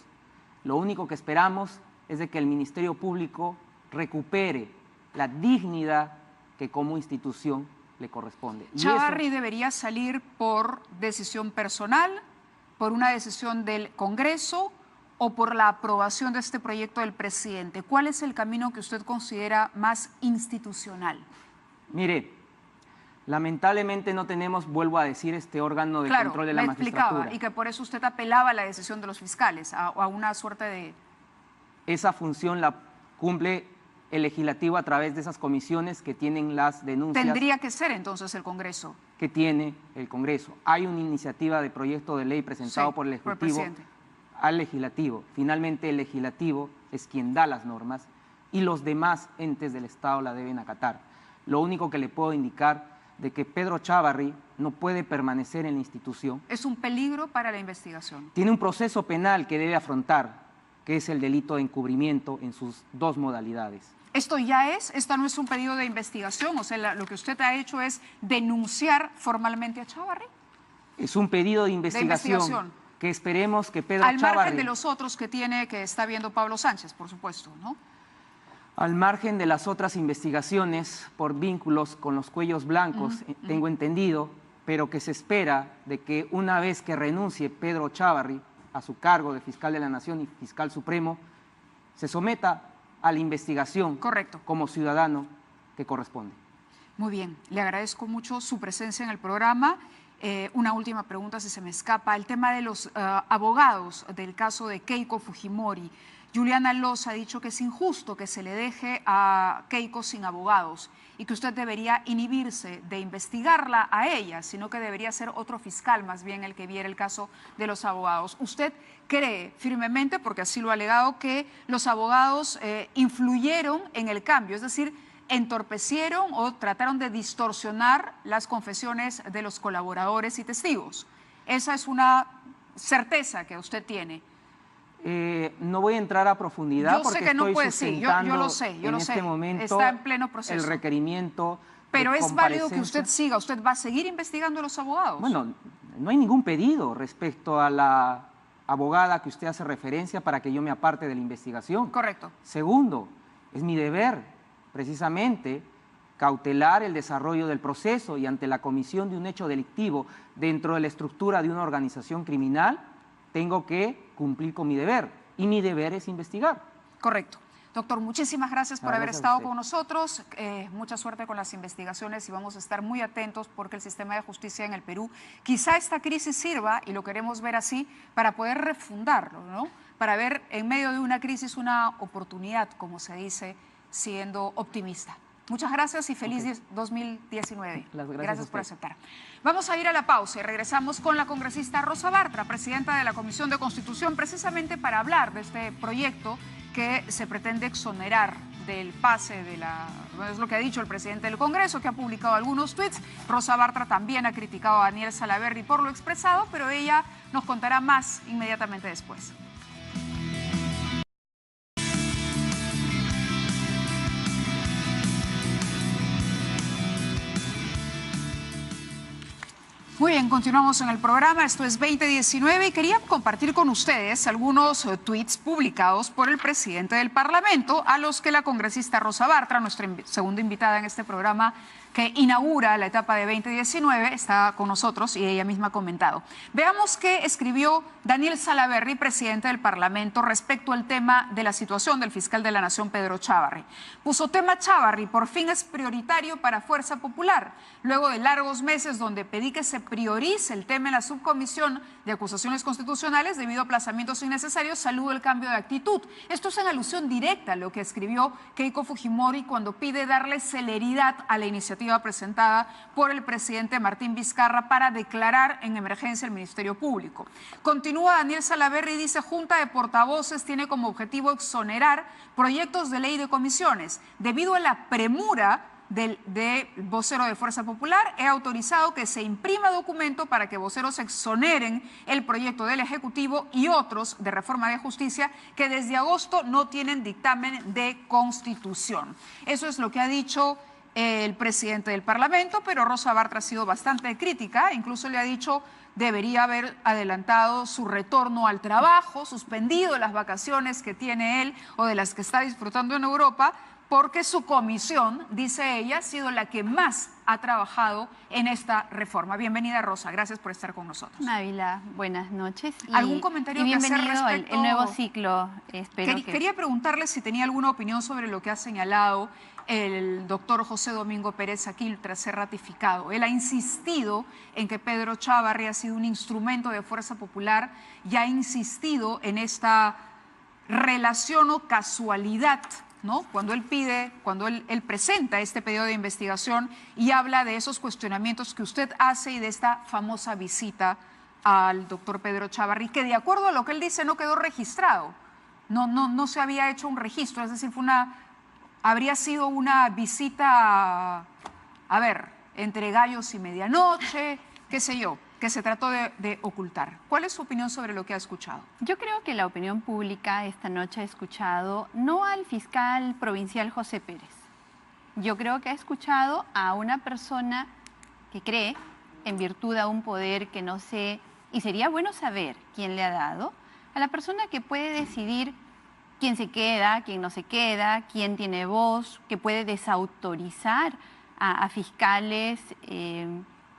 Lo único que esperamos es de que el Ministerio Público recupere la dignidad que como institución le corresponde. ¿Chávarri debería salir por decisión personal, por una decisión del Congreso o por la aprobación de este proyecto del presidente? ¿Cuál es el camino que usted considera más institucional? Mire, lamentablemente no tenemos, vuelvo a decir, este órgano de control de la magistratura. Explicaba, y que por eso usted apelaba a la decisión de los fiscales, a una suerte de... Esa función la cumple el legislativo a través de esas comisiones que tienen las denuncias. ¿Tendría que ser entonces el Congreso? Que tiene el Congreso. Hay una iniciativa de proyecto de ley presentado por el Ejecutivo al Legislativo. Finalmente el Legislativo es quien da las normas y los demás entes del Estado la deben acatar. Lo único que le puedo indicar de que Pedro Chávarri no puede permanecer en la institución. ¿Es un peligro para la investigación? Tiene un proceso penal que debe afrontar, que es el delito de encubrimiento en sus dos modalidades. ¿Esto esta no es un pedido de investigación? O sea, lo que usted ha hecho es denunciar formalmente a Chávarri. Es un pedido de investigación que esperemos que Pedro Chávarri... Al margen de los otros que está viendo Pablo Sánchez, por supuesto, ¿no? Al margen de las otras investigaciones por vínculos con los cuellos blancos, tengo entendido, pero que se espera de que una vez que renuncie Pedro Chávarri a su cargo de fiscal de la Nación y fiscal supremo, se someta a la investigación como ciudadano que corresponde. Muy bien, le agradezco mucho su presencia en el programa. Una última pregunta, si se me escapa. El tema de los abogados del caso de Keiko Fujimori. Juliana Loza ha dicho que es injusto que se le deje a Keiko sin abogados y que usted debería inhibirse de investigarla a ella, sino que debería ser otro fiscal más bien el que viera el caso de los abogados. ¿Usted cree firmemente, porque así lo ha alegado, que los abogados influyeron en el cambio, es decir, entorpecieron o trataron de distorsionar las confesiones de los colaboradores y testigos? Esa es una certeza que usted tiene. No voy a entrar a profundidad porque estoy sustentando yo lo sé, en este momento está en pleno proceso. El requerimiento. Pero es válido que usted siga, ¿usted va a seguir investigando a los abogados? Bueno, no hay ningún pedido respecto a la abogada que usted hace referencia para que yo me aparte de la investigación. Correcto. Segundo, es mi deber precisamente cautelar el desarrollo del proceso y ante la comisión de un hecho delictivo dentro de la estructura de una organización criminal, tengo que cumplir con mi deber, y mi deber es investigar. Correcto. Doctor, muchísimas gracias por haber estado con nosotros. Mucha suerte con las investigaciones y vamos a estar muy atentos porque el sistema de justicia en el Perú, quizá esta crisis sirva, y lo queremos ver así, para poder refundarlo, ¿no? para ver en medio de una crisis una oportunidad, como se dice, siendo optimista. Muchas gracias y feliz 2019. Gracias por aceptar. Vamos a ir a la pausa y regresamos con la congresista Rosa Bartra, presidenta de la Comisión de Constitución, precisamente para hablar de este proyecto que se pretende exonerar del pase de la... Es lo que ha dicho el presidente del Congreso, que ha publicado algunos tweets. Rosa Bartra también ha criticado a Daniel Salaverry por lo expresado, pero ella nos contará más inmediatamente después. Muy bien, continuamos en el programa, esto es 2019 y quería compartir con ustedes algunos tweets publicados por el presidente del Parlamento a los que la congresista Rosa Bartra, nuestra segunda invitada en este programa que inaugura la etapa de 2019, está con nosotros y ella misma ha comentado. Veamos qué escribió Daniel Salaverry, presidente del Parlamento, respecto al tema de la situación del fiscal de la Nación, Pedro Chávarri. Puso: tema Chávarri, por fin es prioritario para Fuerza Popular. Luego de largos meses donde pedí que se priorice el tema en la subcomisión de acusaciones constitucionales debido a aplazamientos innecesarios, saludo el cambio de actitud. Esto es en alusión directa a lo que escribió Keiko Fujimori cuando pide darle celeridad a la iniciativa presentada por el presidente Martín Vizcarra para declarar en emergencia el Ministerio Público. Continúa Daniel Salaverry y dice: Junta de Portavoces tiene como objetivo exonerar proyectos de ley de comisiones. Debido a la premura del vocero de Fuerza Popular, he autorizado que se imprima documento para que voceros exoneren el proyecto del Ejecutivo y otros de reforma de justicia que desde agosto no tienen dictamen de constitución. Eso es lo que ha dicho el presidente del Parlamento, pero Rosa Bartra ha sido bastante crítica, incluso le ha dicho debería haber adelantado su retorno al trabajo, suspendido las vacaciones que tiene él o de las que está disfrutando en Europa, porque su comisión, dice ella, ha sido la que más ha trabajado en esta reforma. Bienvenida, Rosa, gracias por estar con nosotros. Návila, buenas noches. ¿Algún comentario que hacer respecto el nuevo ciclo? Quería preguntarle si tenía alguna opinión sobre lo que ha señalado el doctor José Domingo Pérez Aquil tras ser ratificado. Él ha insistido en que Pedro Chávarri ha sido un instrumento de Fuerza Popular y ha insistido en esta relación o casualidad, ¿no? Cuando él pide, cuando él presenta este pedido de investigación y habla de esos cuestionamientos que usted hace y de esta famosa visita al doctor Pedro Chávarri, que de acuerdo a lo que él dice no quedó registrado, no se había hecho un registro, es decir, habría sido una visita, entre gallos y medianoche, qué sé yo, que se trató de ocultar. ¿Cuál es su opinión sobre lo que ha escuchado? Yo creo que la opinión pública esta noche ha escuchado no al fiscal provincial José Pérez. Yo creo que ha escuchado a una persona que cree, en virtud de un poder que no sé, y sería bueno saber quién le ha dado, a la persona que puede decidir quién se queda, quién no se queda, quién tiene voz, que puede desautorizar a fiscales,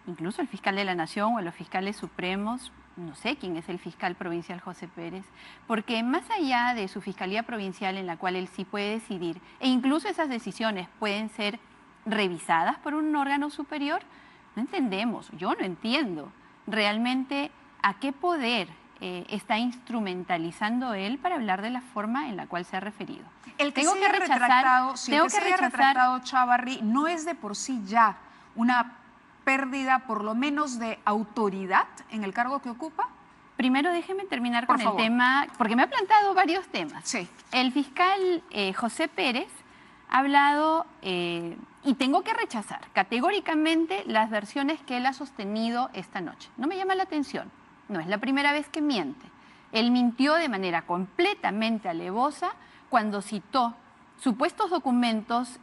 incluso el fiscal de la Nación o los fiscales supremos. No sé quién es el fiscal provincial José Pérez, porque más allá de su fiscalía provincial en la cual él sí puede decidir, e incluso esas decisiones pueden ser revisadas por un órgano superior, no entendemos, yo no entiendo realmente a qué poder está instrumentalizando él para hablar de la forma en la cual se ha referido. El que se haya retractado Chávarri no es de por sí ya una pérdida por lo menos de autoridad en el cargo que ocupa. Primero déjeme terminar con el tema, porque me ha plantado varios temas. Sí. El fiscal José Pérez ha hablado, y tengo que rechazar categóricamente las versiones que él ha sostenido esta noche. No me llama la atención, no es la primera vez que miente. Él mintió de manera completamente alevosa cuando citó supuestos documentos,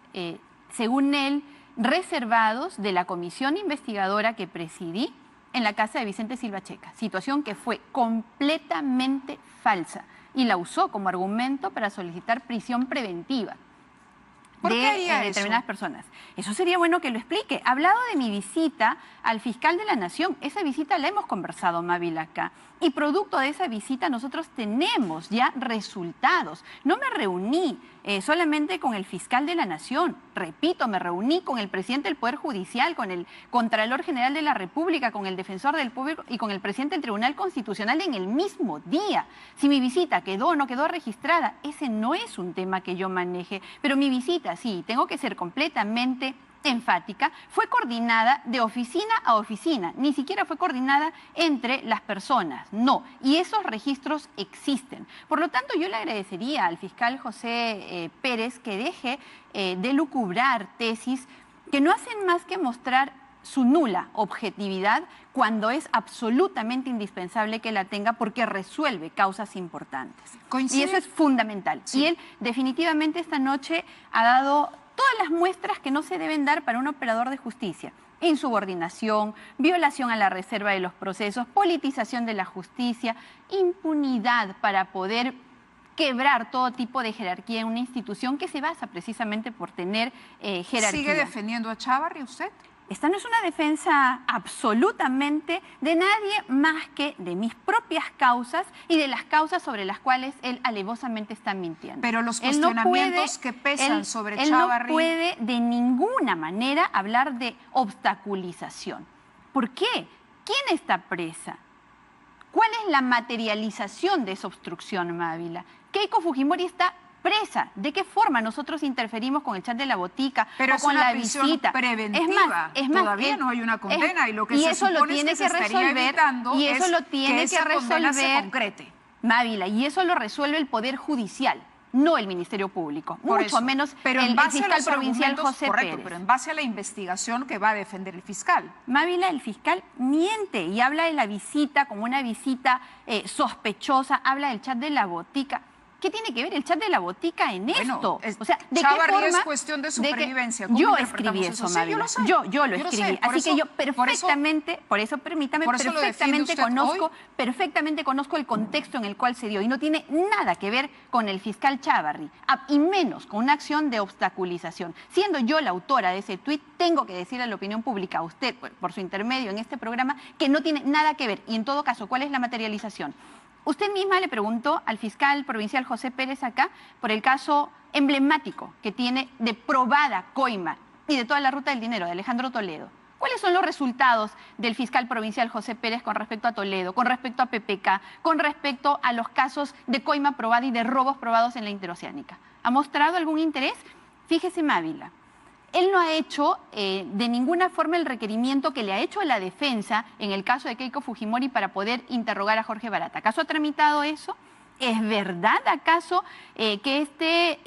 según él, reservados de la comisión investigadora que presidí en la casa de Vicente Silva Checa, situación que fue completamente falsa y la usó como argumento para solicitar prisión preventiva. ¿Por qué haría determinadas eso? personas. Eso sería bueno que lo explique. Ha hablado de mi visita al fiscal de la Nación. Esa visita la hemos conversado, Mávila, acá. Y producto de esa visita nosotros tenemos ya resultados. No me reuní solamente con el fiscal de la Nación. Repito, me reuní con el presidente del Poder Judicial, con el Contralor General de la República, con el Defensor del Pueblo y con el presidente del Tribunal Constitucional en el mismo día. Si mi visita quedó o no quedó registrada, ese no es un tema que yo maneje. Pero mi visita, sí, tengo que ser completamente enfática, fue coordinada de oficina a oficina, ni siquiera fue coordinada entre las personas, no, y esos registros existen. Por lo tanto, yo le agradecería al fiscal José Pérez que deje de lucubrar tesis que no hacen más que mostrar su nula objetividad cuando es absolutamente indispensable que la tenga porque resuelve causas importantes. ¿Coincide? Y eso es fundamental. Sí. Y él definitivamente esta noche ha dado todas las muestras que no se deben dar para un operador de justicia. Insubordinación, violación a la reserva de los procesos, politización de la justicia, impunidad para poder quebrar todo tipo de jerarquía en una institución que se basa precisamente por tener jerarquía. ¿Sigue defendiendo a Chávarri usted? Esta no es una defensa absolutamente de nadie más que de mis propias causas y de las causas sobre las cuales él alevosamente está mintiendo. Pero los Él no cuestionamientos puede- que pesan él- sobre él Chávarri... no puede de ninguna manera hablar de obstaculización. ¿Por qué? ¿Quién está presa? ¿Cuál es la materialización de esa obstrucción, Mávila? Keiko Fujimori está presa. ¿De qué forma nosotros interferimos con el chat de la botica Pero o es con una la prisión visita? preventiva. Todavía no hay una condena y lo que se eso lo supone tiene es que se estaría resolver evitando y eso es lo tiene que esa condena se resolver concrete. Mávila, y eso lo resuelve el Poder Judicial, no el Ministerio Público, Por mucho eso. menos Pero el en base a fiscal los provincial argumentos, José correcto, Pérez. pero en base a la investigación que va a defender el fiscal. Mávila, el fiscal miente y habla de la visita como una visita sospechosa, habla del chat de la botica. ¿Qué tiene que ver el chat de la botica en Bueno, esto? es- O sea, ¿de Chávarri qué forma? es cuestión de que- supervivencia. ¿Cómo Yo interpretamos escribí eso? eso, Sí, Mávila. yo lo sé. Yo lo Yo lo escribí. sé. Por Así que eso- yo por eso- perfectamente, por eso permítame, por eso lo defiende perfectamente usted conozco, hoy. perfectamente conozco el contexto en el cual se dio y no tiene nada que ver con el fiscal Chávarri, y menos con una acción de obstaculización. Siendo yo la autora de ese tuit, tengo que decirle a la opinión pública, a usted, por su intermedio en este programa, que no tiene nada que ver. Y en todo caso, ¿cuál es la materialización? Usted misma le preguntó al fiscal provincial José Pérez acá por el caso emblemático que tiene de probada coima y de toda la ruta del dinero de Alejandro Toledo. ¿Cuáles son los resultados del fiscal provincial José Pérez con respecto a Toledo, con respecto a PPK, con respecto a los casos de coima probada y de robos probados en la interoceánica? ¿Ha mostrado algún interés? Fíjese, Mávila. Él no ha hecho de ninguna forma el requerimiento que le ha hecho la defensa en el caso de Keiko Fujimori para poder interrogar a Jorge Barata. ¿Acaso ha tramitado eso? ¿Es verdad acaso que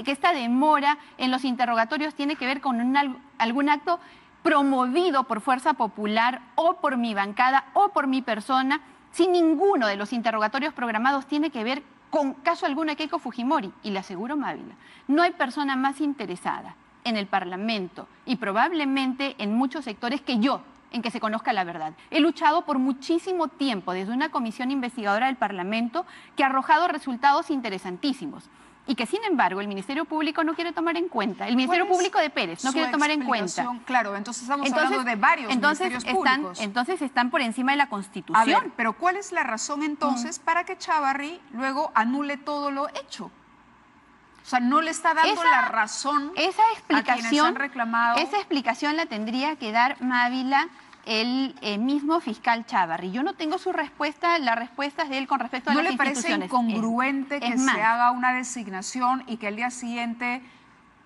esta demora en los interrogatorios tiene que ver con algún acto promovido por Fuerza Popular o por mi bancada o por mi persona? Si ninguno de los interrogatorios programados tiene que ver con caso alguno de Keiko Fujimori, y le aseguro, Mávila, no hay persona más interesada en el Parlamento y probablemente en muchos sectores que yo en que se conozca la verdad. He luchado por muchísimo tiempo desde una comisión investigadora del Parlamento que ha arrojado resultados interesantísimos y que, sin embargo, el Ministerio Público no quiere tomar en cuenta. El Ministerio Público de Pérez no Su quiere tomar en cuenta. explicación, claro, entonces estamos hablando de varios ministerios públicos. Entonces están por encima de la A Constitución. ver, pero ¿cuál es la razón entonces para que Chávarri luego anule todo lo hecho? O sea, no le está dando la razón Esa a quienes han reclamado. Esa explicación la tendría que dar, Mávila, el mismo fiscal Chávarri. Yo no tengo su respuesta, las respuestas de él con respecto a ¿No las le parece instituciones. incongruente que más, se haga una designación y que al día siguiente,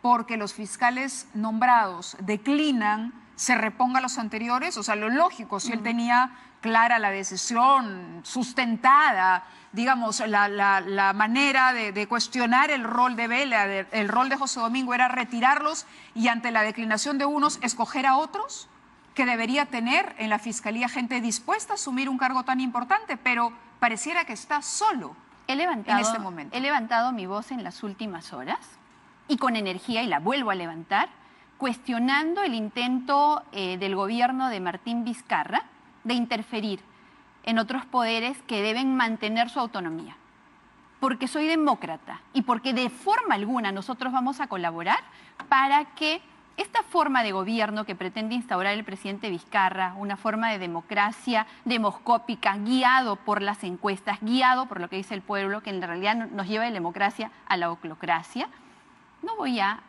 porque los fiscales nombrados declinan, se reponga a los anteriores? O sea, lo lógico, si él tenía clara la decisión, sustentada, digamos, la manera de cuestionar el rol de Vela, el rol de José Domingo era retirarlos y ante la declinación de unos, escoger a otros, que debería tener en la Fiscalía gente dispuesta a asumir un cargo tan importante, pero pareciera que está solo en este momento. He levantado mi voz en las últimas horas y con energía, y la vuelvo a levantar, cuestionando el intento del gobierno de Martín Vizcarra de interferir en otros poderes que deben mantener su autonomía. porque soy demócrata y porque de forma alguna nosotros vamos a colaborar para que esta forma de gobierno que pretende instaurar el presidente Vizcarra, una forma de democracia demoscópica, guiado por las encuestas, guiado por lo que dice el pueblo, que en realidad nos lleva de la democracia a la oclocracia, no voy a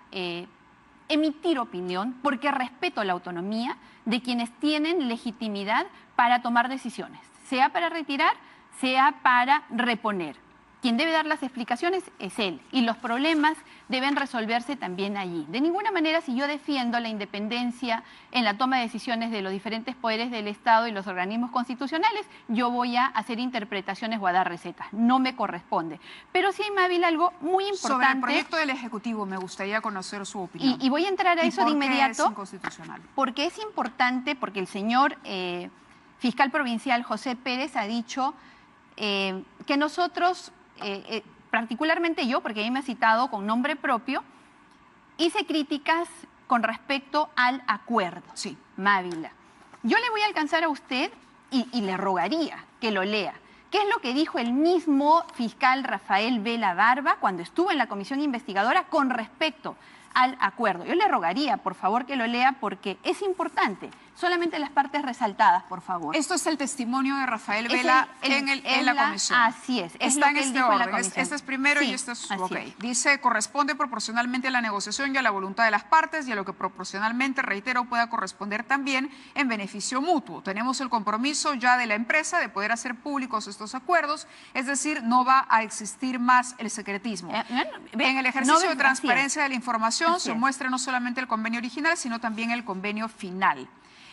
emitir opinión porque respeto la autonomía de quienes tienen legitimidad para tomar decisiones, sea para retirar, sea para reponer. Quien debe dar las explicaciones es él y los problemas deben resolverse también allí. De ninguna manera, si yo defiendo la independencia en la toma de decisiones de los diferentes poderes del Estado y los organismos constitucionales, yo voy a hacer interpretaciones o a dar recetas. No me corresponde. Pero sí, Mávil, algo muy importante. Sobre el proyecto del Ejecutivo me gustaría conocer su opinión. Y voy a entrar a eso de inmediato. Es inconstitucional. Porque es importante, porque el señor fiscal provincial José Pérez ha dicho que nosotros... particularmente yo, porque ahí me ha citado con nombre propio, hice críticas con respecto al acuerdo. Sí. Mávila. Yo le voy a alcanzar a usted y le rogaría que lo lea. ¿Qué es lo que dijo el mismo fiscal Rafael Vela Barba cuando estuvo en la comisión investigadora con respecto al acuerdo? Yo le rogaría, por favor, que lo lea porque es importante. Solamente las partes resaltadas, por favor. Esto es el testimonio de Rafael Vela en la comisión. Así es. Está en este orden. Este es primero sí, y este es... Ok. Dice, corresponde proporcionalmente a la negociación y a la voluntad de las partes y a lo que proporcionalmente, reitero, pueda corresponder también en beneficio mutuo. Tenemos el compromiso ya de la empresa de poder hacer públicos estos acuerdos, es decir, no va a existir más el secretismo. En el ejercicio de transparencia de la información se muestra no solamente el convenio original, sino también el convenio final.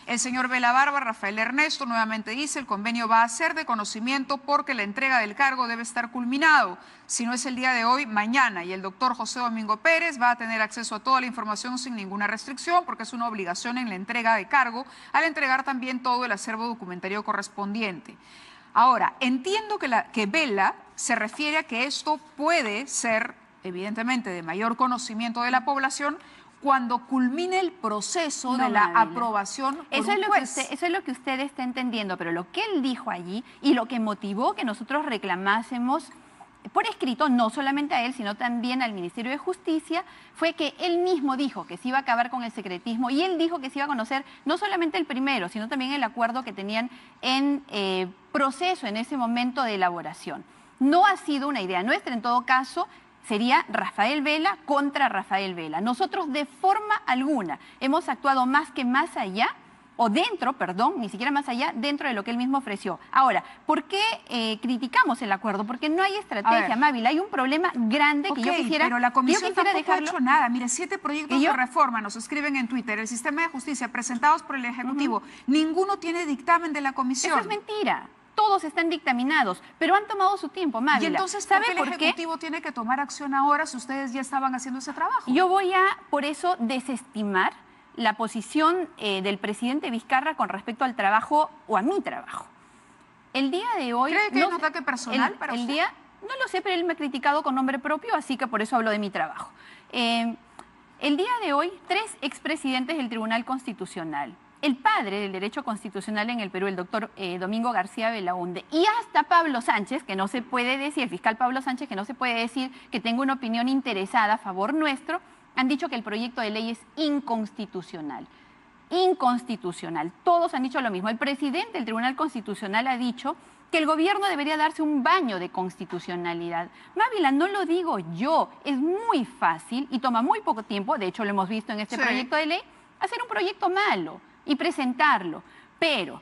El señor Vela Barba, Rafael Ernesto, nuevamente dice, el convenio va a ser de conocimiento porque la entrega del cargo debe estar culminado. Si no es el día de hoy, mañana. Y el doctor José Domingo Pérez va a tener acceso a toda la información sin ninguna restricción porque es una obligación en la entrega de cargo al entregar también todo el acervo documentario correspondiente. Ahora, entiendo que Vela se refiere a que esto puede ser, evidentemente, de mayor conocimiento de la población cuando culmine el proceso de la aprobación por un juez. Eso es lo que usted está entendiendo, pero lo que él dijo allí y lo que motivó que nosotros reclamásemos por escrito, no solamente a él, sino también al Ministerio de Justicia, fue que él mismo dijo que se iba a acabar con el secretismo y él dijo que se iba a conocer no solamente el primero, sino también el acuerdo que tenían en proceso en ese momento de elaboración. No ha sido una idea nuestra, en todo caso, sería Rafael Vela contra Rafael Vela. Nosotros de forma alguna hemos actuado más allá, o dentro, perdón, ni siquiera más allá, dentro de lo que él mismo ofreció. Ahora, ¿por qué criticamos el acuerdo? Porque no hay estrategia, Mávila. Hay un problema grande que yo quisiera... pero la comisión tampoco ha hecho nada. Mire, 7 proyectos de reforma nos escriben en Twitter, el sistema de justicia presentados por el Ejecutivo. Ninguno tiene dictamen de la comisión. Eso es mentira. Todos están dictaminados, pero han tomado su tiempo, Mávila. ¿Y entonces por qué el Ejecutivo tiene que tomar acción ahora si ustedes ya estaban haciendo ese trabajo? Yo voy a, por eso, desestimar la posición del presidente Vizcarra con respecto al trabajo o a mi trabajo. El día de hoy... ¿Cree que es un ataque personal para usted? No lo sé, pero él me ha criticado con nombre propio, así que por eso hablo de mi trabajo. El día de hoy, 3 expresidentes del Tribunal Constitucional, el padre del derecho constitucional en el Perú, el doctor Domingo García Belaúnde, y hasta Pablo Sánchez, que no se puede decir, el fiscal Pablo Sánchez, que no se puede decir que tenga una opinión interesada a favor nuestro, han dicho que el proyecto de ley es inconstitucional. Inconstitucional. Todos han dicho lo mismo. El presidente del Tribunal Constitucional ha dicho que el gobierno debería darse un baño de constitucionalidad. Mávila, no lo digo yo, es muy fácil y toma muy poco tiempo, de hecho lo hemos visto en este proyecto de ley, hacer un proyecto malo y presentarlo, pero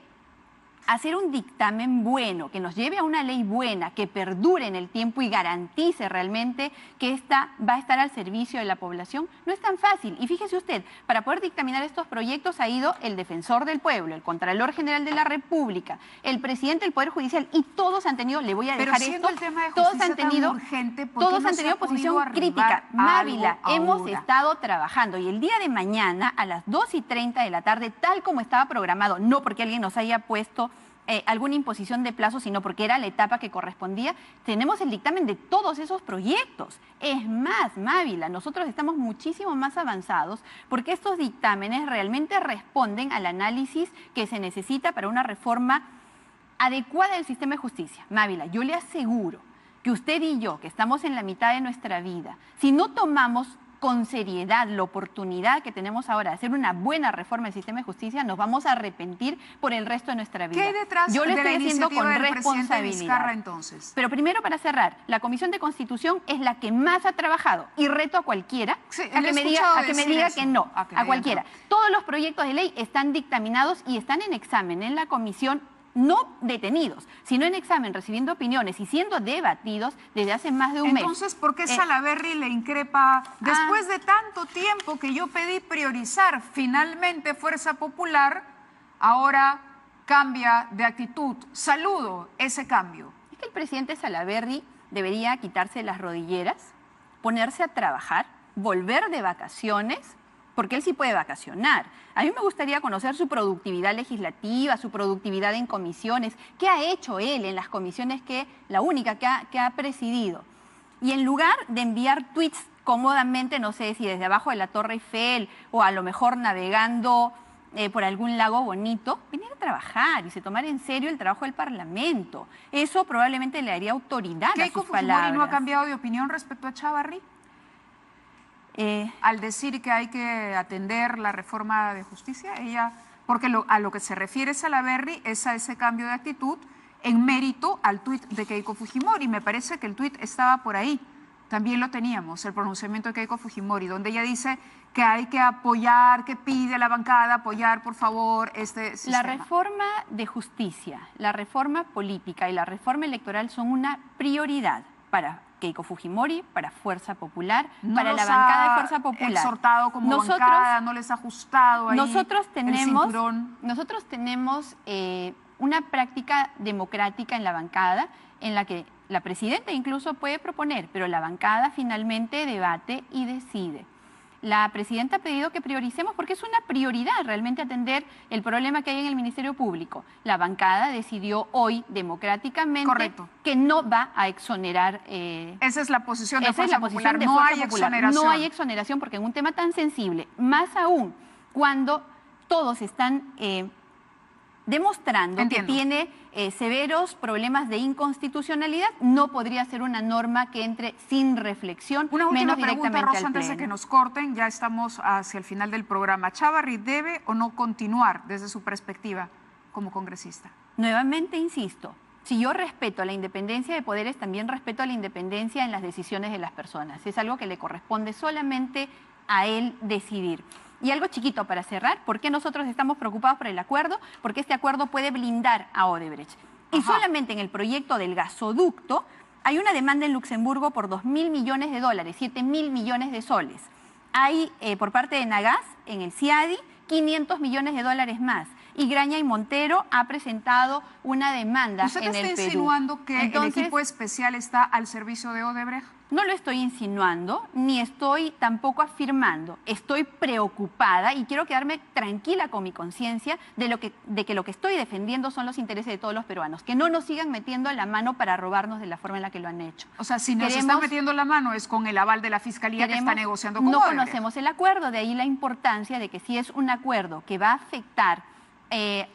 hacer un dictamen bueno, que nos lleve a una ley buena, que perdure en el tiempo y garantice realmente que esta va a estar al servicio de la población, no es tan fácil. Y fíjese usted, para poder dictaminar estos proyectos ha ido el Defensor del Pueblo, el Contralor General de la República, el Presidente del Poder Judicial, y todos han tenido, le voy a dejar esto, el tema de todos han tan tenido, urgente, todos han tenido posición crítica. Mávila, hemos estado trabajando y el día de mañana a las 2:30 de la tarde, tal como estaba programado, no porque alguien nos haya puesto alguna imposición de plazo, sino porque era la etapa que correspondía, tenemos el dictamen de todos esos proyectos. Es más, Mávila, nosotros estamos muchísimo más avanzados porque estos dictámenes realmente responden al análisis que se necesita para una reforma adecuada del sistema de justicia. Mávila, yo le aseguro que usted y yo, que estamos en la mitad de nuestra vida, si no tomamos con seriedad la oportunidad que tenemos ahora de hacer una buena reforma del sistema de justicia, nos vamos a arrepentir por el resto de nuestra vida. ¿Qué hay detrás Yo lo de estoy la haciendo iniciativa con del presidente responsabilidad. Vizcarra, entonces? Pero primero, para cerrar, la Comisión de Constitución es la que más ha trabajado y reto a cualquiera Sí, a le que he me diga, escuchado a que me decir diga eso. que no, A que me a diga cualquiera. que no. Todos los proyectos de ley están dictaminados y están en examen en la comisión, no detenidos, sino en examen, recibiendo opiniones y siendo debatidos desde hace más de un mes. Entonces, ¿por qué Salaverry le increpa, después de tanto tiempo que yo pedí priorizar finalmente Fuerza Popular, ahora cambia de actitud? Saludo ese cambio. Es que el presidente Salaverry debería quitarse las rodilleras, ponerse a trabajar, volver de vacaciones, porque él sí puede vacacionar. A mí me gustaría conocer su productividad legislativa, su productividad en comisiones, qué ha hecho él en las comisiones, la única que ha presidido. Y en lugar de enviar tweets cómodamente, no sé si desde abajo de la Torre Eiffel o a lo mejor navegando por algún lago bonito, venir a trabajar y se tomar en serio el trabajo del Parlamento. Eso probablemente le daría autoridad a ¿Keiko sus Fujimori palabras. no ha cambiado de opinión respecto a Chávarri? Al decir que hay que atender la reforma de justicia, porque a lo que se refiere Salaverry es a ese cambio de actitud en mérito al tuit de Keiko Fujimori. Me parece que el tuit estaba por ahí. También lo teníamos, el pronunciamiento de Keiko Fujimori, donde ella dice que hay que apoyar, que pide a la bancada apoyar, por favor, este sistema. La reforma de justicia, la reforma política y la reforma electoral son una prioridad para Keiko Fujimori, para Fuerza Popular, No para la los bancada de ha Fuerza Popular. exhortado como bancada, no les ha ajustado ahí nosotros el tenemos, cinturón. nosotros tenemos una práctica democrática en la bancada en la que la presidenta incluso puede proponer, pero la bancada finalmente debate y decide. La presidenta ha pedido que prioricemos porque es una prioridad realmente atender el problema que hay en el Ministerio Público. La bancada decidió hoy democráticamente Correcto. que no va a exonerar. Esa es la posición de esa es Fuerza la posición Popular. de No Fuerza hay Popular. exoneración. No hay exoneración porque en un tema tan sensible, más aún cuando todos están demostrando Entiendo. que tiene severos problemas de inconstitucionalidad, no podría ser una norma que entre sin reflexión, Una última menos pregunta, directamente Rosa, al antes de Pleno. que nos corten, ya estamos hacia el final del programa. ¿Chávarri debe o no continuar desde su perspectiva como congresista? Nuevamente insisto, si yo respeto la independencia de poderes, también respeto la independencia en las decisiones de las personas. Es algo que le corresponde solamente a él decidir. Y algo chiquito para cerrar, ¿por qué nosotros estamos preocupados por el acuerdo? Porque este acuerdo puede blindar a Odebrecht. Y Ajá. solamente en el proyecto del gasoducto hay una demanda en Luxemburgo por 2.000 millones de dólares, 7.000 millones de soles. Hay por parte de Nagas, en el CIADI, 500 millones de dólares más. Y Graña y Montero ha presentado una demanda ¿Usted en el está Perú. insinuando que Entonces, el equipo especial está al servicio de Odebrecht? no lo estoy insinuando, ni estoy tampoco afirmando. Estoy preocupada y quiero quedarme tranquila con mi conciencia de que lo que estoy defendiendo son los intereses de todos los peruanos. Que no nos sigan metiendo la mano para robarnos de la forma en la que lo han hecho. O sea, si nos Queremos- están metiendo la mano es con el aval de la Fiscalía que está negociando con No Odebrecht. conocemos el acuerdo, de ahí la importancia de que si es un acuerdo que va a afectar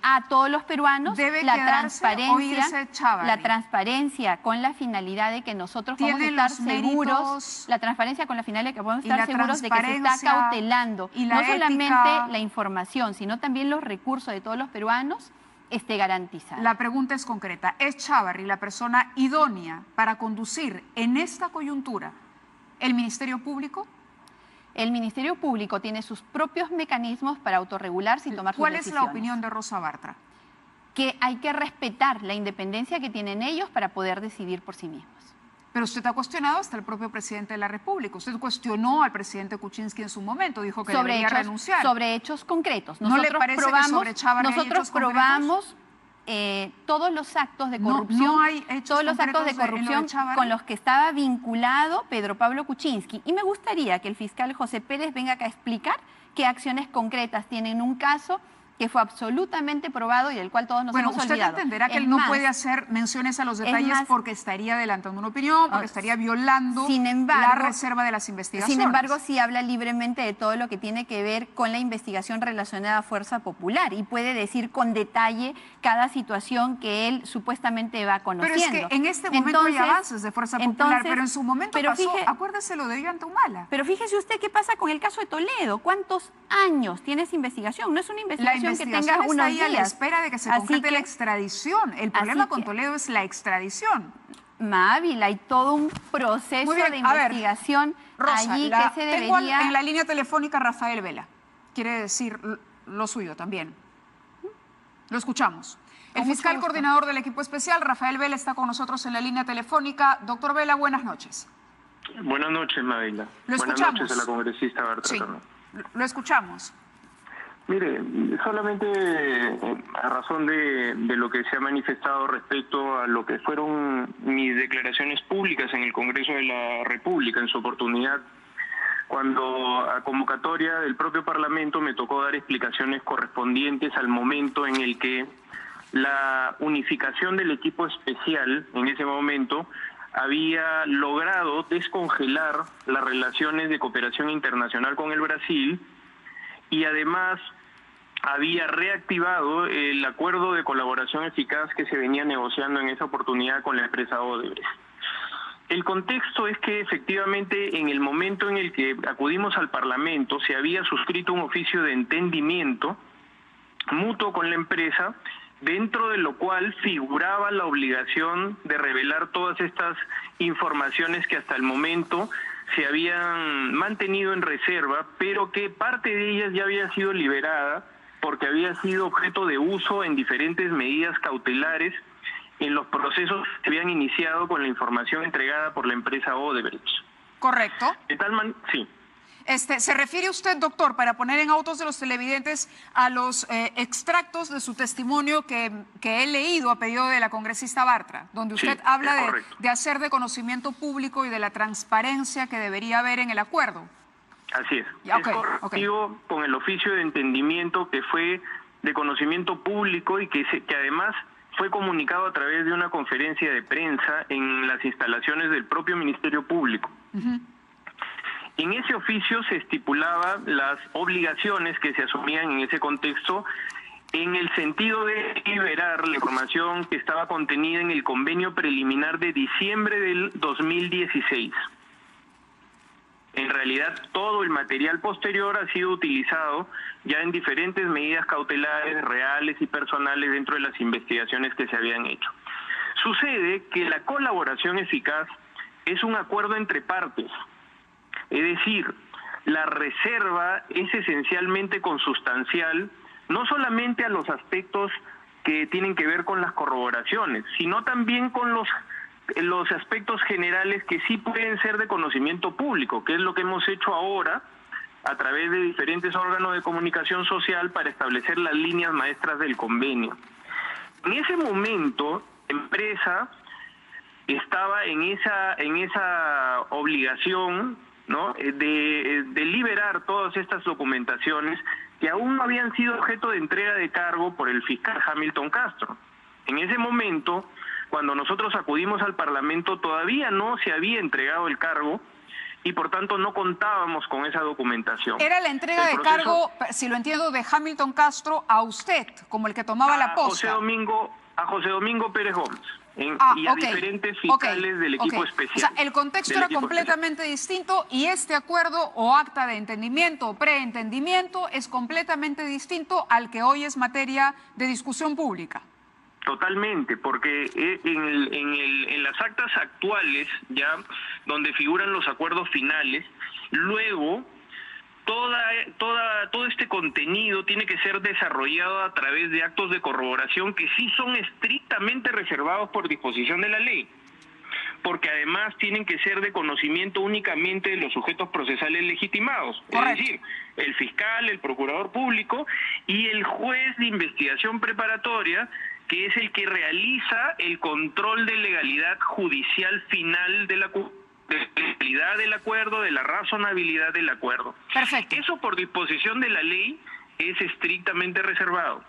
a todos los peruanos, Debe la quedarse o irse transparencia, Chávarri. la transparencia con la finalidad de que nosotros vamos a Tiene estar los seguros, méritos la transparencia con la finalidad de que podemos y estar la seguros de que se está transparencia cautelando y la no solamente ética. la información, sino también los recursos de todos los peruanos esté garantizada. La pregunta es concreta. ¿Es Chávarri la persona idónea para conducir en esta coyuntura el Ministerio Público? El Ministerio Público tiene sus propios mecanismos para autorregularse y tomar sus ¿Cuál es decisiones. la opinión de Rosa Bartra? Que hay que respetar la independencia que tienen ellos para poder decidir por sí mismos. Pero usted ha cuestionado hasta el propio presidente de la República. Usted cuestionó al presidente Kuczynski en su momento, dijo que debería renunciar. Sobre hechos concretos. ¿No le parece que sobre Chávarri hay nosotros hechos probamos todos los actos de No, corrupción, no hay hechos todos los actos de concretos en lo de corrupción Chávarri. con los que estaba vinculado Pedro Pablo Kuczynski. Y me gustaría que el fiscal José Pérez venga acá a explicar qué acciones concretas tiene en un caso que fue absolutamente probado y del cual todos nos hemos olvidado. Bueno, usted entenderá que él no puede hacer menciones a los detalles porque estaría adelantando una opinión, porque estaría violando la reserva de las investigaciones. Sin embargo, sí habla libremente de todo lo que tiene que ver con la investigación relacionada a Fuerza Popular y puede decir con detalle cada situación que él supuestamente va conociendo. Pero es que en este momento hay avances de Fuerza Popular, pero en su momento pasó, acuérdese lo de Ollanta Humala. Pero fíjese usted qué pasa con el caso de Toledo. ¿Cuántos años tiene esa investigación? No es una investigación que tenga unos días. Está ahí a la espera de que se concrete la extradición. El problema con Toledo es la extradición. Mávila, hay todo un proceso de investigación Rosa, allí que se debería... Tengo en la línea telefónica Rafael Vela. Quiere decir lo suyo también. Lo escuchamos. El fiscal coordinador del equipo especial, Rafael Vela, está con nosotros en la línea telefónica. Doctor Vela, buenas noches. Buenas noches, Mávila. Buenas noches a la congresista Bartra. Sí, lo escuchamos. Mire, solamente a razón de lo que se ha manifestado respecto a lo que fueron mis declaraciones públicas en el Congreso de la República en su oportunidad, cuando a convocatoria del propio Parlamento me tocó dar explicaciones correspondientes al momento en el que la unificación del equipo especial en ese momento había logrado descongelar las relaciones de cooperación internacional con el Brasil y además había reactivado el acuerdo de colaboración eficaz que se venía negociando en esa oportunidad con la empresa Odebrecht. El contexto es que efectivamente en el momento en el que acudimos al Parlamento se había suscrito un oficio de entendimiento mutuo con la empresa, dentro de lo cual figuraba la obligación de revelar todas estas informaciones que hasta el momento se habían mantenido en reserva, pero que parte de ellas ya había sido liberada porque había sido objeto de uso en diferentes medidas cautelares en los procesos que se habían iniciado con la información entregada por la empresa Odebrecht. Correcto. De tal manera, sí. ¿Se refiere usted, doctor, para poner en autos de los televidentes a los extractos de su testimonio que he leído a pedido de la congresista Bartra, donde usted habla de hacer de conocimiento público y de la transparencia que debería haber en el acuerdo? Así es. Es correctivo con el oficio de entendimiento que fue de conocimiento público y que además fue comunicado a través de una conferencia de prensa en las instalaciones del propio Ministerio Público. En ese oficio se estipulaba las obligaciones que se asumían en ese contexto en el sentido de liberar la información que estaba contenida en el convenio preliminar de diciembre del 2016. En realidad, todo el material posterior ha sido utilizado ya en diferentes medidas cautelares, reales y personales dentro de las investigaciones que se habían hecho. Sucede que la colaboración eficaz es un acuerdo entre partes. Es decir, la reserva es esencialmente consustancial, no solamente a los aspectos que tienen que ver con las corroboraciones, sino también con los aspectos generales que sí pueden ser de conocimiento público, que es lo que hemos hecho ahora a través de diferentes órganos de comunicación social para establecer las líneas maestras del convenio. En ese momento, la empresa estaba en esa obligación, ¿no?, de liberar todas estas documentaciones que aún no habían sido objeto de entrega de cargo por el fiscal Hamilton Castro. En ese momento, cuando nosotros acudimos al Parlamento, todavía no se había entregado el cargo y por tanto no contábamos con esa documentación. Era la entrega de cargo, si lo entiendo, de Hamilton Castro a usted, como el que tomaba la posta. A José Domingo Pérez Gómez y a diferentes fiscales del equipo especial. O sea, el contexto era completamente distinto y este acuerdo o acta de entendimiento o preentendimiento es completamente distinto al que hoy es materia de discusión pública. Totalmente, porque en las actas actuales, ya donde figuran los acuerdos finales, luego todo este contenido tiene que ser desarrollado a través de actos de corroboración que sí son estrictamente reservados por disposición de la ley, porque además tienen que ser de conocimiento únicamente de los sujetos procesales legitimados, es decir, el fiscal, el procurador público y el juez de investigación preparatoria, que es el que realiza el control de legalidad judicial final de la legalidad del acuerdo, de la razonabilidad del acuerdo. Perfecto. Eso por disposición de la ley es estrictamente reservado.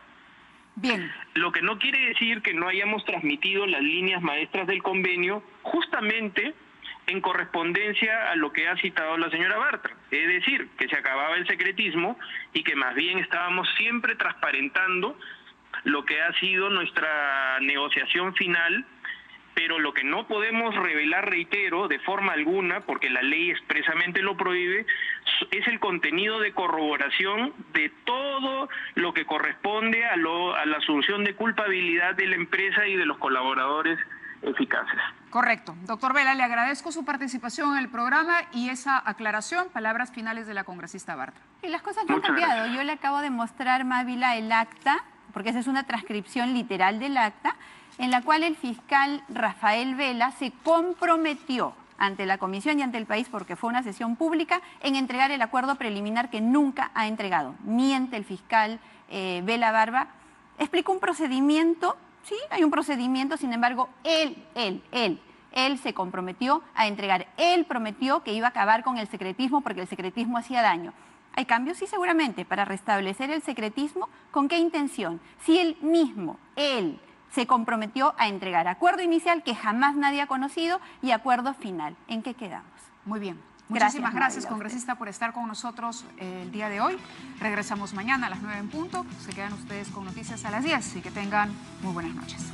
Bien. Lo que no quiere decir que no hayamos transmitido las líneas maestras del convenio justamente en correspondencia a lo que ha citado la señora Bartra, es decir, que se acababa el secretismo y que más bien estábamos siempre transparentando lo que ha sido nuestra negociación final, pero lo que no podemos revelar, reitero, de forma alguna, porque la ley expresamente lo prohíbe, es el contenido de corroboración de todo lo que corresponde a la asunción de culpabilidad de la empresa y de los colaboradores eficaces. Correcto. Doctor Vela, le agradezco su participación en el programa y esa aclaración. Palabras finales de la congresista Bartra. Y las cosas no han cambiado. Yo le acabo de mostrar, Mávila, el acta, porque esa es una transcripción literal del acta, en la cual el fiscal Rafael Vela se comprometió ante la comisión y ante el país, porque fue una sesión pública, en entregar el acuerdo preliminar que nunca ha entregado. Miente el fiscal Vela Barba. Explicó un procedimiento. Sí, hay un procedimiento, sin embargo, él se comprometió a entregar. Él prometió que iba a acabar con el secretismo porque el secretismo hacía daño. ¿Hay cambios? Sí, seguramente, para restablecer el secretismo. ¿Con qué intención? Si él mismo, se comprometió a entregar acuerdo inicial que jamás nadie ha conocido y acuerdo final. ¿En qué quedamos? Muy bien. Muchísimas gracias, congresista, por estar con nosotros el día de hoy. Regresamos mañana a las 9 en punto. Se quedan ustedes con noticias a las 10 y que tengan muy buenas noches.